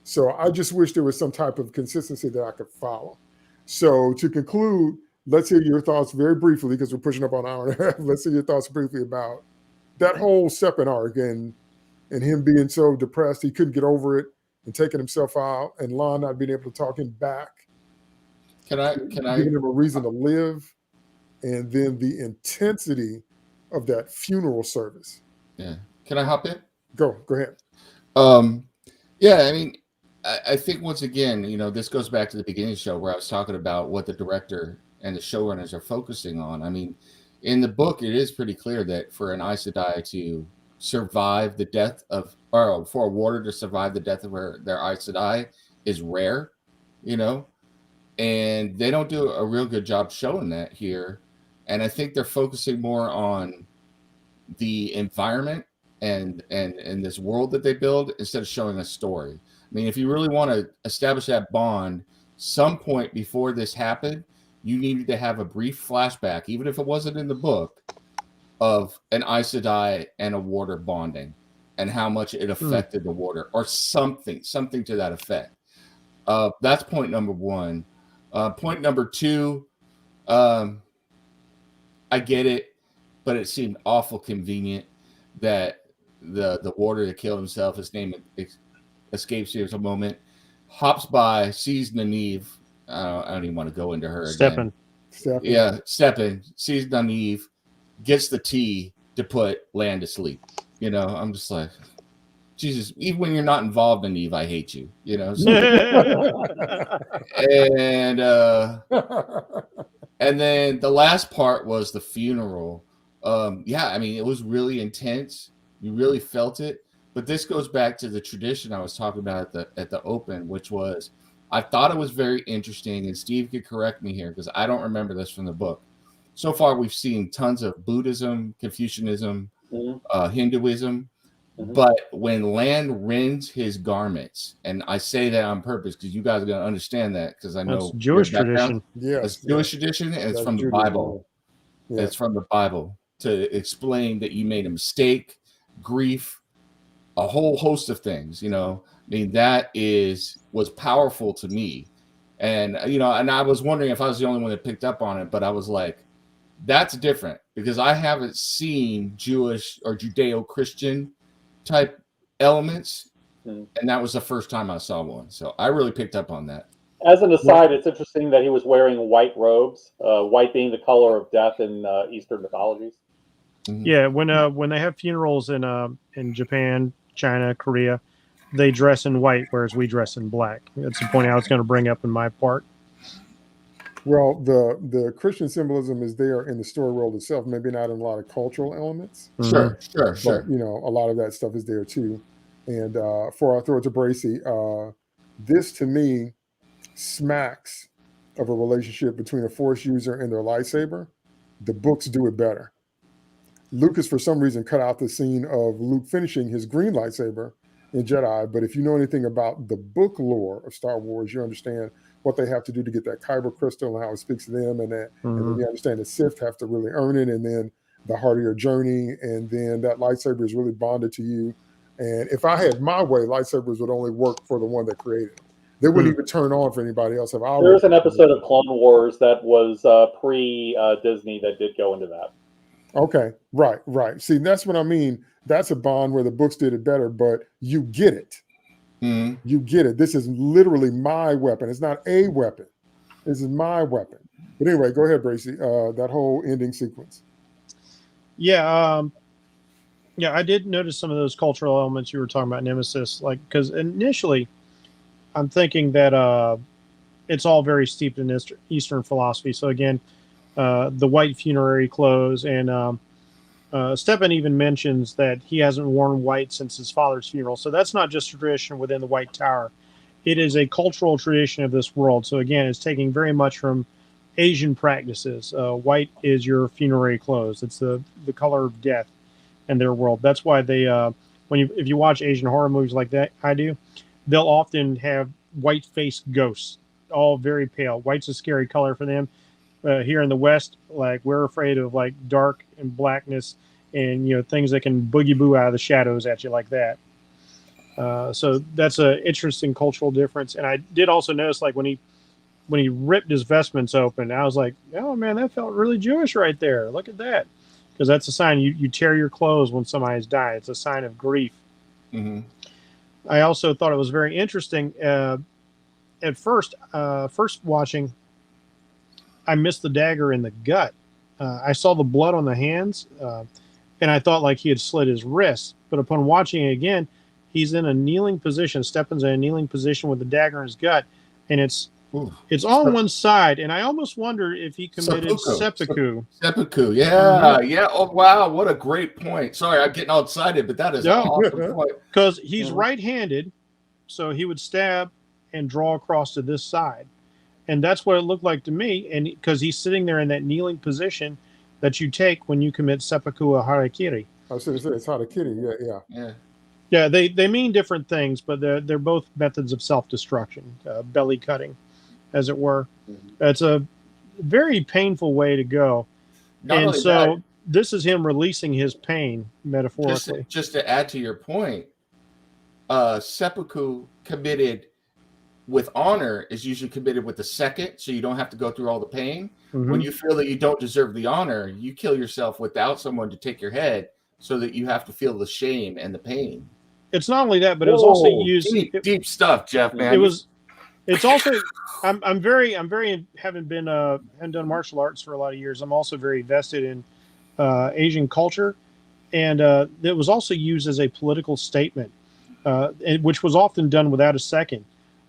So I just wish there was some type of consistency that I could follow. So to conclude, let's hear your thoughts very briefly, because we're pushing up on an hour and a half. Let's hear your thoughts briefly about that whole Steppen arc and him being so depressed he couldn't get over it and taking himself out, and Lon not being able to talk him back. Can I giving him a reason to live, and then the intensity of that funeral service. Yeah. Can I hop in? Go ahead. Yeah, I mean, I think once again, this goes back to the beginning of the show where I was talking about what the director and the showrunners are focusing on. I mean, in the book, it is pretty clear that for an Aes Sedai to survive the death of or for a warder to survive the death of their Aes Sedai is rare, you know, and they don't do a real good job showing that here. And I think they're focusing more on the environment and this world that they build instead of showing a story. I mean, if you really want to establish that bond, some point before this happened, you needed to have a brief flashback, even if it wasn't in the book, of an Aes Sedai and a warder bonding and how much it affected the warder, or something to that effect. That's point number one. Point number two, I get it, but it seemed awful convenient that the warder that killed himself, his name escapes here for a moment, hops by, sees Nynaeve. I don't even want to go into her again. Steppen sees Nynaeve, gets the tea to put Lan to sleep. You know, I'm just like, Jesus, even when you're not involved in Eve, I hate you. You know, so, and then the last part was the funeral. Yeah, I mean, it was really intense. You really felt it. But this goes back to the tradition I was talking about at the open, which was, I thought it was very interesting, and Steve could correct me here because I don't remember this from the book. So far, we've seen tons of Buddhism, Confucianism, Hinduism. But when Lan rends his garments, and I say that on purpose because you guys are going to understand that, because I know that's Jewish tradition. Yes, it's Jewish tradition, and it's from the Bible. Yeah. It's from the Bible to explain that you made a mistake, grief, a whole host of things. You know, I mean, that was powerful to me, and you know, and I was wondering if I was the only one that picked up on it, but I was like, that's different because I haven't seen Jewish or Judeo-Christian type elements, and that was the first time I saw one, so I really picked up on that. As an aside, it's interesting that he was wearing white robes, white being the color of death in Eastern mythologies. Yeah, when they have funerals in Japan, China, Korea, they dress in white, whereas we dress in black. That's the point I was going to bring up in my part. Well, the Christian symbolism is there in the story world itself, maybe not in a lot of cultural elements. Sure. But, you know, a lot of that stuff is there too. And before I throw it to Bracy, this to me smacks of a relationship between a Force user and their lightsaber. The books do it better. Lucas, for some reason, cut out the scene of Luke finishing his green lightsaber in Jedi. But if you know anything about the book lore of Star Wars, you understand what they have to do to get that kyber crystal and how it speaks to them, and that, and then you understand the Sith have to really earn it, and then the harder your journey, and then that lightsaber is really bonded to you. And if I had my way, lightsabers would only work for the one that created them. They wouldn't even turn on for anybody else. There's an episode of Clone Wars that was pre-Disney that did go into that. Okay, right. See, that's what I mean. That's a bond where the books did it better, but you get it. You get it. This is literally my weapon. It's not a weapon. This is my weapon. But anyway, go ahead, Bracy. That whole ending sequence. Yeah, I did notice some of those cultural elements you were talking about, Nemesis. Like, because initially, I'm thinking that it's all very steeped in Eastern philosophy. So again, the white funerary clothes, and Steppen even mentions that he hasn't worn white since his father's funeral. So that's not just a tradition within the White Tower. It is a cultural tradition of this world. So again, it's taking very much from Asian practices. White is your funerary clothes. It's the color of death in their world. That's why they, if you watch Asian horror movies like that, I do, they'll often have white-faced ghosts, all very pale. White's a scary color for them. Here in the West, like, we're afraid of like dark and blackness and, you know, things that can boogie boo out of the shadows at you like that. So that's an interesting cultural difference. And I did also notice, like, when he ripped his vestments open, I was like, oh man, that felt really Jewish right there. Look at that. Because that's a sign you tear your clothes when somebody's died. It's a sign of grief. I also thought it was very interesting. At first watching, I missed the dagger in the gut. I saw the blood on the hands, and I thought like he had slit his wrist. But upon watching it again, he's in a kneeling position. Steppen's in a kneeling position with the dagger in his gut, and it's Ooh. It's on one side, and I almost wonder if he committed seppuku. Seppuku, yeah. Oh, wow, what a great point. Sorry, I'm getting all excited, but that is an awesome point. Because he's right-handed, so he would stab and draw across to this side. And that's what it looked like to me, and because he's sitting there in that kneeling position that you take when you commit seppuku or harakiri. I was going to say it's harakiri, yeah. Yeah, they mean different things, but they're both methods of self-destruction, belly cutting, as it were. It's a very painful way to go. And so this is him releasing his pain, metaphorically. Just to add to your point, seppuku committed with honor is usually committed with the second, so you don't have to go through all the pain. When you feel that you don't deserve the honor, you kill yourself without someone to take your head, so that you have to feel the shame and the pain. It's not only that, but it was also used deep stuff, Jeff, man. It's also I'm very haven't done martial arts for a lot of years. I'm also very vested in Asian culture, and it was also used as a political statement, which was often done without a second.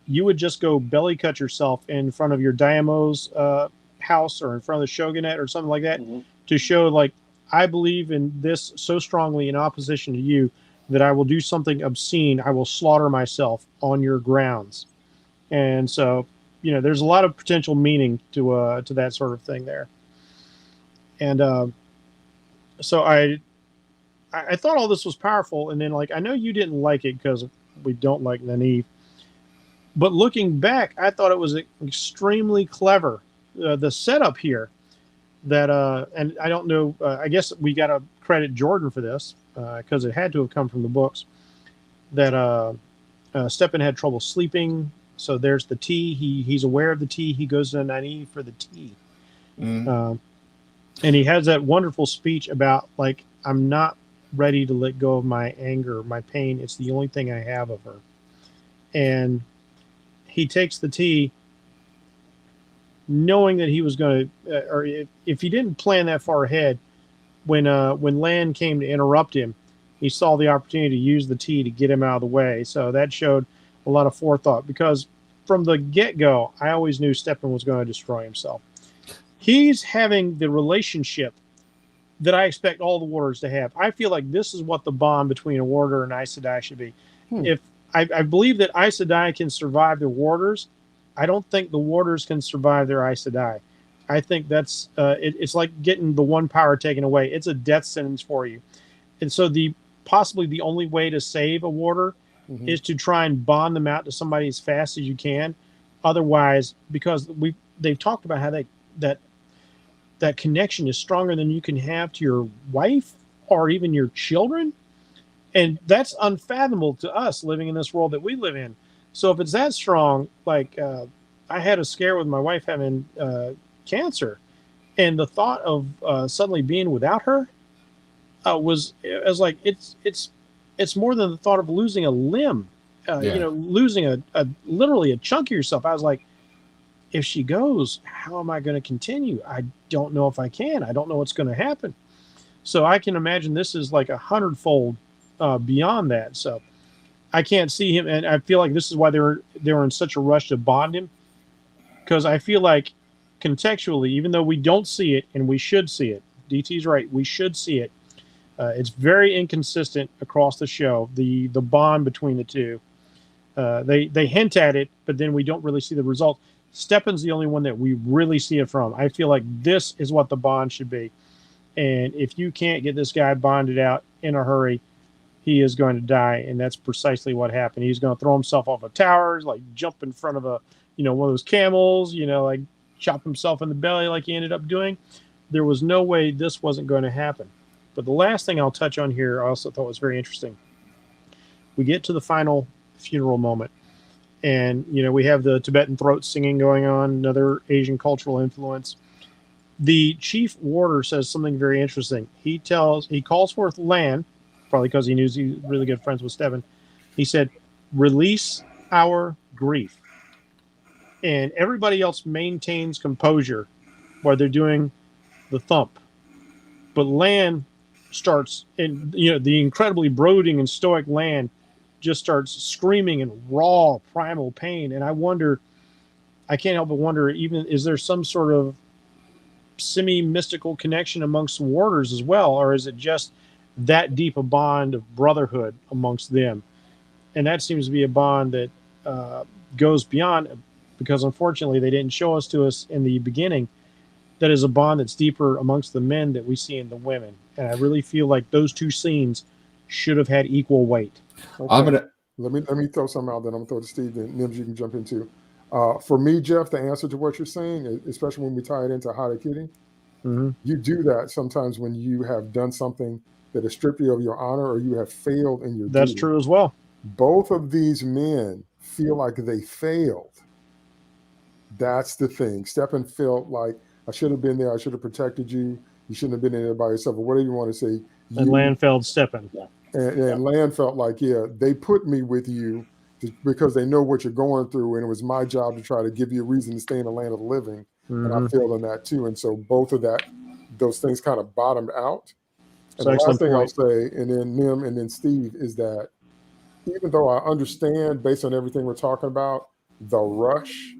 You would just go belly cut yourself in front of your daimyo's house or in front of the shogunate or something like that to show, like, I believe in this so strongly in opposition to you that I will do something obscene. I will slaughter myself on your grounds. And so, there's a lot of potential meaning to that sort of thing there. And so I thought all this was powerful. And then, like, I know you didn't like it because we don't like Nynaeve. But looking back, I thought it was extremely clever. The setup here that, and I don't know, I guess we got to credit Jordan for this because it had to have come from the books, that Stepan had trouble sleeping. So there's the tea. He's aware of the tea. He goes to Nynaeve for the tea. And he has that wonderful speech about, like, I'm not ready to let go of my anger, my pain. It's the only thing I have of her. And he takes the tea knowing that he was going to, or if he didn't plan that far ahead, when Lan came to interrupt him, he saw the opportunity to use the tea to get him out of the way. So that showed a lot of forethought, because from the get-go, I always knew Stepan was going to destroy himself. He's having the relationship that I expect all the warders to have. I feel like this is what the bond between a warder and Aes Sedai should be. If I believe that Aes Sedai can survive their warders, I don't think the warders can survive their Aes Sedai. I think that's it's like getting the one power taken away. It's a death sentence for you. And so possibly the only way to save a warder is to try and bond them out to somebody as fast as you can. Otherwise, because they've talked about how that connection is stronger than you can have to your wife or even your children. And that's unfathomable to us living in this world that we live in. So if it's that strong, like I had a scare with my wife having cancer, and the thought of suddenly being without her was like, it's more than the thought of losing a limb, losing a literally a chunk of yourself. I was like, if she goes, how am I going to continue? I don't know if I can. I don't know what's going to happen. So I can imagine this is like 100-fold beyond that. So I can't see him, and I feel like this is why they were in such a rush to bond him, because I feel like contextually, even though we don't see it, and we should see it, DT's right, we should see it. It's very inconsistent across the show, the bond between the two. They hint at it, but then we don't really see the result. Stepan's the only one that we really see it from. I feel like this is what the bond should be. And if you can't get this guy bonded out in a hurry, he is going to die. And that's precisely what happened. He's going to throw himself off of towers, like jump in front of one of those camels, like chop himself in the belly like he ended up doing. There was no way this wasn't going to happen. But the last thing I'll touch on here, I also thought was very interesting. We get to the final funeral moment. And, we have the Tibetan throat singing going on, another Asian cultural influence. The chief warder says something very interesting. He calls forth Lan, probably because he knew he was really good friends with Stepan. He said, release our grief. And everybody else maintains composure while they're doing the thump. But Lan starts, and the incredibly brooding and stoic Lan just starts screaming in raw primal pain. And I wonder, I can't help but wonder, even is there some sort of semi-mystical connection amongst warders as well, or is it just that deep a bond of brotherhood amongst them? And that seems to be a bond that goes beyond, because unfortunately they didn't show us to us in the beginning, that is a bond that's deeper amongst the men that we see in the women. And I really feel like those two scenes should have had equal weight. Okay. I'm gonna. Let me throw something out. Then I'm gonna throw to Steve. Then Nims, you can jump into. For me, Jeff, the answer to what you're saying, especially when we tie it into Hada Kitty, you do that sometimes when you have done something that has stripped you of your honor, or you have failed in your That's duty. true as well. Both of these men feel like they failed. That's the thing. Stephen felt like, I should have been there. I should have protected you. You shouldn't have been in there by yourself, or whatever you want to say. And Landfeld stepping. And Land felt like, yeah, they put me with you because they know what you're going through, and it was my job to try to give you a reason to stay in the land of the living. And I failed on that too. And so both of those things kind of bottomed out. And the last thing I'll say, and then Nim and then Steve, is that even though I understand, based on everything we're talking about, the rush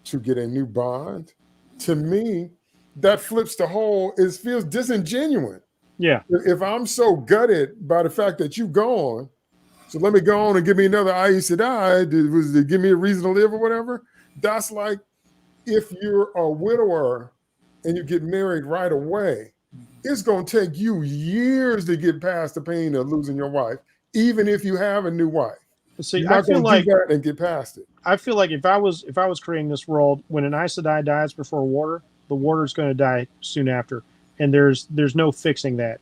to get a new bond, to me, that flips the whole, it feels disingenuous. Yeah. If I'm so gutted by the fact that you're gone, so let me go on and give me another Aes Sedai, to give me a reason to live or whatever. That's like if you're a widower and you get married right away, it's going to take you years to get past the pain of losing your wife, even if you have a new wife. See, you're not going to do that and get past it. I feel like if I was creating this world, when an Aes Sedai dies before a warder, the warder's going to die soon after, and there's no fixing that.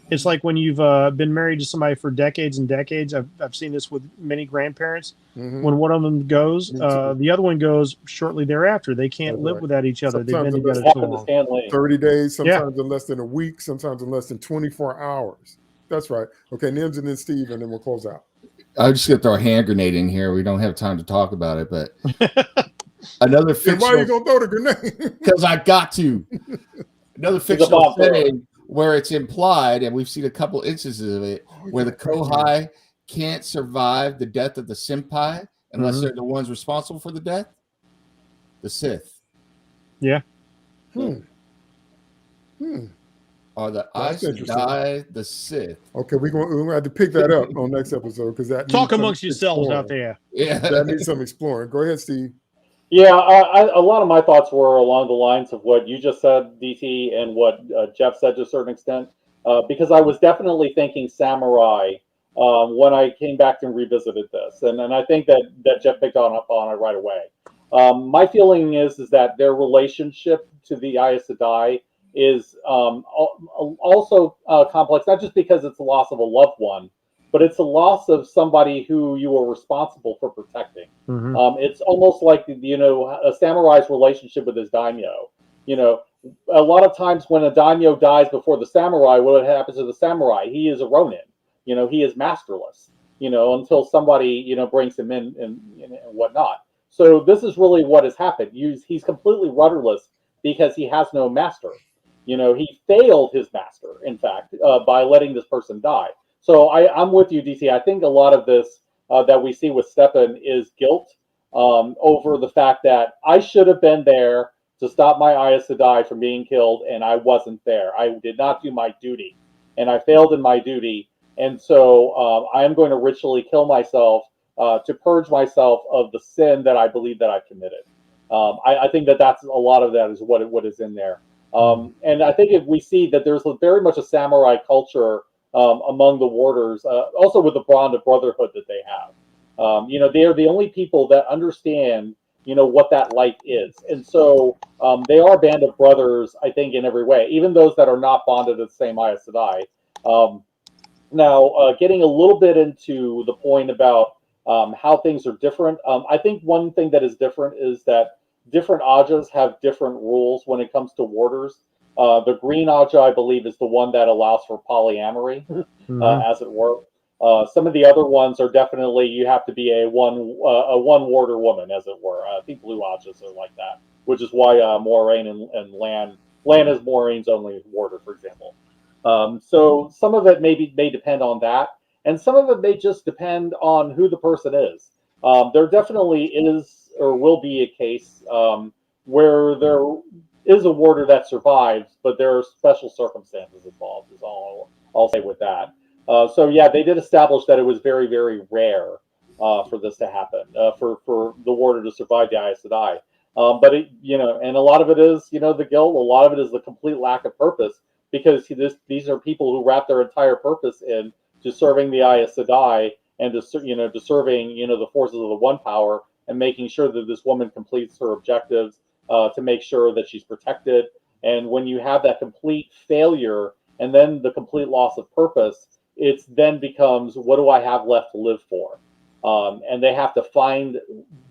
It's like when you've been married to somebody for decades and decades. I've seen this with many grandparents. When one of them goes, the other one goes shortly thereafter. They can't live without each other. Sometimes they've been together too long. 30 days, sometimes in less than a week, sometimes in less than 24 hours. That's right. Okay, Nims and then Steve, and then we'll close out. I'm just gonna throw a hand grenade in here. We don't have time to talk about it, but another fictional. Why are you gonna throw the grenade? Because I got to. Another fictional setting where it's implied, and we've seen a couple instances of it, where the Kohai can't survive the death of the Senpai unless they're the ones responsible for the death. The Sith. Yeah. Are the Aes Sedai the Sith? Okay, we're gonna have to pick that up on next episode, because that talk amongst yourselves out there. Yeah, that needs some exploring. Go ahead, Steve. Yeah, a lot of my thoughts were along the lines of what you just said, DT, and what Jeff said to a certain extent, because I was definitely thinking samurai when I came back and revisited this, and I think that Jeff picked up on it right away. My feeling is that their relationship to the Aes Sedai is also complex, not just because it's the loss of a loved one, but it's a loss of somebody who you were responsible for protecting. It's almost like, a samurai's relationship with his daimyo. A lot of times when a daimyo dies before the samurai, what happens to the samurai? He is a ronin. He is masterless, until somebody, brings him in and whatnot. So this is really what has happened. He's completely rudderless because he has no master. He failed his master, in fact, by letting this person die. So I'm with you, DC. I think a lot of this that we see with Stefan is guilt over the fact that I should have been there to stop my Aes Sedai from being killed, and I wasn't there. I did not do my duty, and I failed in my duty. And so I am going to ritually kill myself to purge myself of the sin that I believe that I've committed. I think that's a lot of that is what is in there. And I think if we see that there's very much a samurai culture among the warders, also with the bond of brotherhood that they have. They are the only people that understand, what that light is. And so they are a band of brothers, I think, in every way, even those that are not bonded to the same Aes Sedai. Now, getting a little bit into the point about how things are different, I think one thing that is different is that different Ajas have different rules when it comes to warders. The green Aja, I believe, is the one that allows for polyamory, as it were. Some of the other ones are definitely, you have to be a one warder woman, as it were. I think blue Ajas are like that, which is why Moraine and Lan is Moraine's only warder, for example. So some of it may depend on that, and some of it may just depend on who the person is. There definitely is or will be a case where there is a warder that survives, but there are special circumstances involved. Is all I'll say with that. So yeah, they did establish that it was very, very rare for this to happen, for the warder to survive the Aes Sedai. But it, and a lot of it is, the guilt. A lot of it is the complete lack of purpose, because these are people who wrap their entire purpose in to serving the Aes Sedai and to serving the forces of the One Power, and making sure that this woman completes her objectives, to make sure that she's protected. And when you have that complete failure and then the complete loss of purpose, it then becomes, what do I have left to live for? And they have to find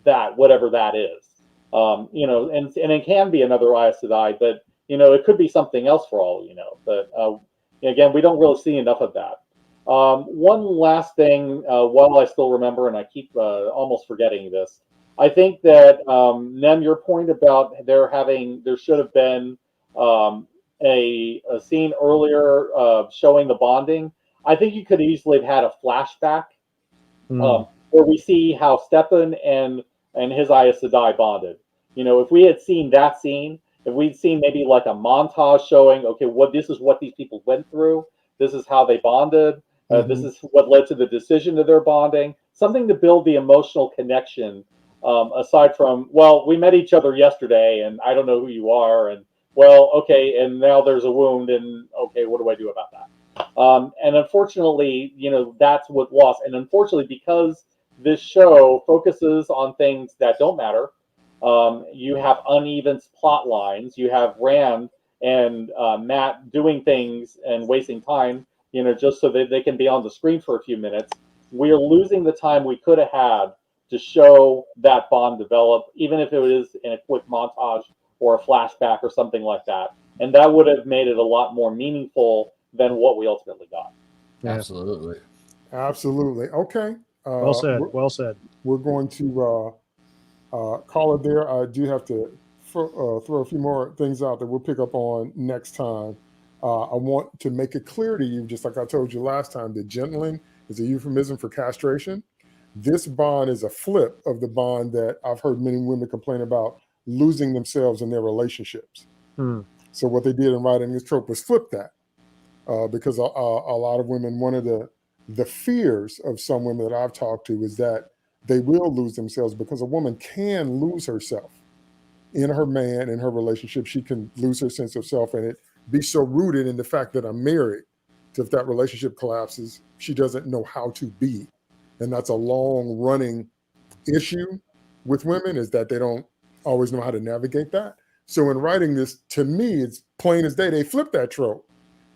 that, whatever that is. And it can be another Aes Sedai, but it could be something else for all But again, we don't really see enough of that. One last thing, while I still remember, and I keep almost forgetting this, I think that Nem, your point about there should have been a scene earlier showing the bonding. I think you could easily have had a flashback where we see how Stepan and his Aes Sedai bonded. If we had seen that scene, if we'd seen maybe like a montage showing, okay, this is what these people went through, this is how they bonded, this is what led to the decision of their bonding, something to build the emotional connection. Aside from, well, we met each other yesterday, and I don't know who you are, and well, okay, and now there's a wound, and okay, what do I do about that? And unfortunately, that's what lost. And unfortunately, because this show focuses on things that don't matter, you have uneven plot lines. You have Rand and Matt doing things and wasting time, just so that they can be on the screen for a few minutes. We're losing the time we could have had to show that bond develop, even if it was in a quick montage or a flashback or something like that. And that would have made it a lot more meaningful than what we ultimately got. Yeah. Absolutely. Okay. Well said. Well said. We're going to call it there. I do have to throw a few more things out that we'll pick up on next time. I want to make it clear to you, just like I told you last time, that gentling is a euphemism for castration. This bond is a flip of the bond that I've heard many women complain about, losing themselves in their relationships. So what they did in writing this trope was flip that, because a lot of women, one of the fears of some women that I've talked to is that they will lose themselves, because a woman can lose herself in her man, in her relationship. She can lose her sense of self, and it be so rooted in the fact that I'm married, so if that relationship collapses, she doesn't know how to be. And that's a long running issue with women, is that they don't always know how to navigate that. So in writing this, to me, it's plain as day. They flip that trope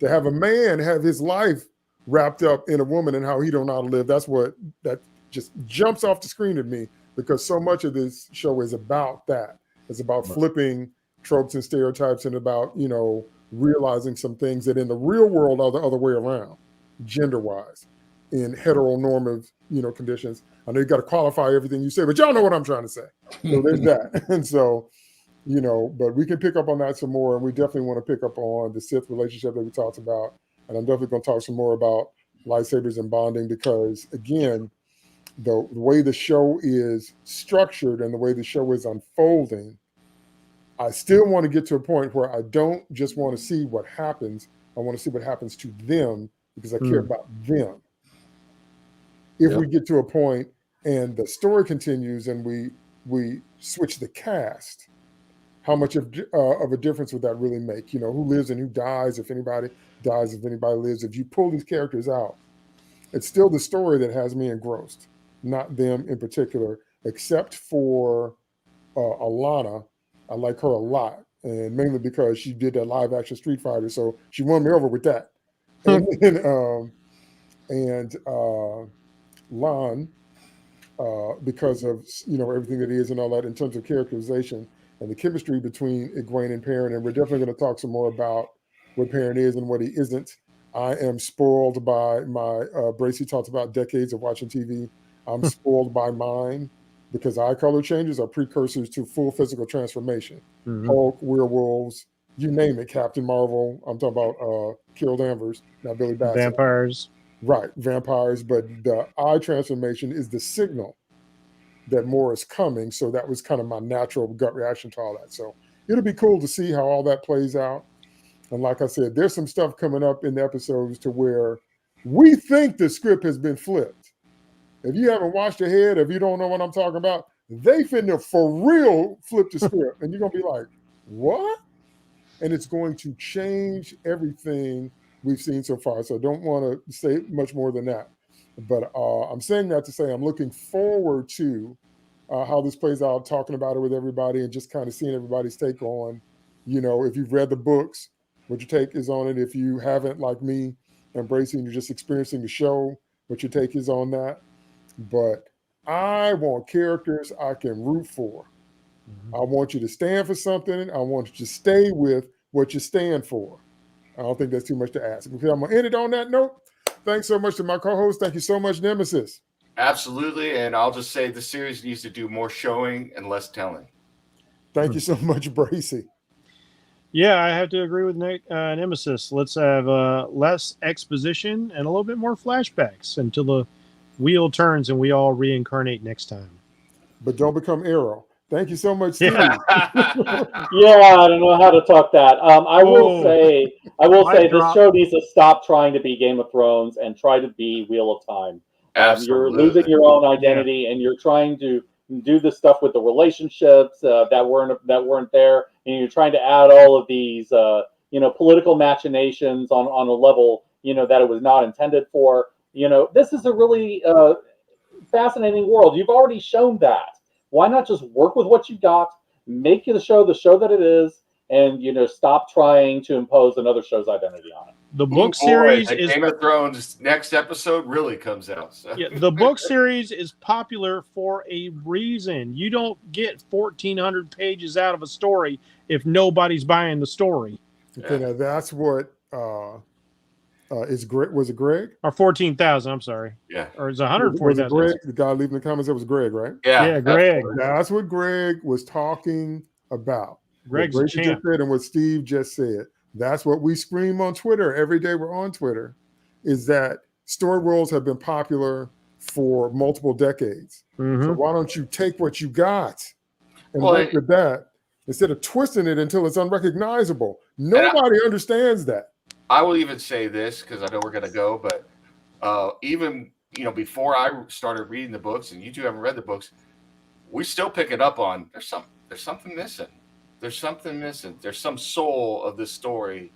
to have a man have his life wrapped up in a woman and how he don't know how to live. That just jumps off the screen at me, because so much of this show is about that. It's about flipping tropes and stereotypes, and about, realizing some things that in the real world are the other way around, gender-wise, in heteronormative, conditions. I know you got to qualify everything you say, but y'all know what I'm trying to say. So there's that. And so, but we can pick up on that some more, and we definitely want to pick up on the Sith relationship that we talked about. And I'm definitely going to talk some more about lightsabers and bonding, because again, the way the show is structured and the way the show is unfolding, I still want to get to a point where I don't just want to see what happens. I want to see what happens to them, because I care about them. If we get to a point and the story continues and we switch the cast, how much of a difference would that really make? Who lives and who dies, if anybody dies, if anybody lives. If you pull these characters out, it's still the story that has me engrossed, not them in particular, except for Alana. I like her a lot, and mainly because she did that live action Street Fighter, so she won me over with that. And Lon, because of everything that is and all that in terms of characterization and the chemistry between Egwene and Perrin. And we're definitely going to talk some more about what Perrin is and what he isn't. I am spoiled by my Bracy talks about decades of watching TV. I'm spoiled by mine, because eye color changes are precursors to full physical transformation. Hulk, werewolves, you name it, Captain Marvel. I'm talking about Carol Danvers, not Billy Bassett. Vampires. Right, vampires. But the eye transformation is the signal that more is coming. So that was kind of my natural gut reaction to all that. So it'll be cool to see how all that plays out. And like I said, there's some stuff coming up in the episodes to where we think the script has been flipped. If you haven't watched ahead, if you don't know what I'm talking about, they finna for real flip the script. And you're going to be like, what? And it's going to change everything we've seen so far. So I don't want to say much more than that. But I'm saying that to say I'm looking forward to how this plays out, talking about it with everybody and just kind of seeing everybody's take on, if you've read the books, what your take is on it. If you haven't, like me, embracing, you're just experiencing the show, what your take is on that. But I want characters I can root for. I want you to stand for something. I want you to stay with what you stand for. I don't think that's too much to ask. Because I'm going to end it on that note. Thanks so much to my co-host. Thank you so much, Nemesis. Absolutely. And I'll just say the series needs to do more showing and less telling. Thank you so much, Bracy. Yeah, I have to agree with Nemesis. Let's have less exposition and a little bit more flashbacks until the wheel turns and we all reincarnate next time. But don't become Arrow. Thank you so much, Steve. Yeah, I don't know how to talk that. I will say this show needs to stop trying to be Game of Thrones and try to be Wheel of Time. You're losing your own identity, and you're trying to do the stuff with the relationships that weren't there, and you're trying to add all of these political machinations on a level that it was not intended for. This is a really fascinating world. You've already shown that. Why not just work with what you got, make the show that it is, and stop trying to impose another show's identity on it. The book series is Game of Thrones next episode really comes out. So. Yeah, the book series is popular for a reason. You don't get 1,400 pages out of a story if nobody's buying the story. Okay, now that's what is Greg. Was it Greg? Or 14,000, I'm sorry. Yeah. Or it's 140,000. Greg? The guy leaving the comments, that was Greg, right? Yeah, Greg. That's what Greg was talking about. Greg's a champ. Just said and what Steve just said. That's what we scream on Twitter every day we're on Twitter, is that story worlds have been popular for multiple decades. Mm-hmm. So why don't you take what you got and work with that instead of twisting it until it's unrecognizable? Nobody understands that. I will even say this because I know we're going to go, but even before I started reading the books, and you two haven't read the books, we still pick it up on there's something missing. There's something missing. There's some soul of this story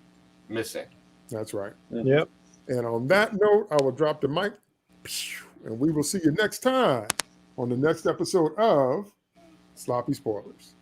missing. That's right. Yep. And on that note, I will drop the mic, and we will see you next time on the next episode of Sloppy Spoilers.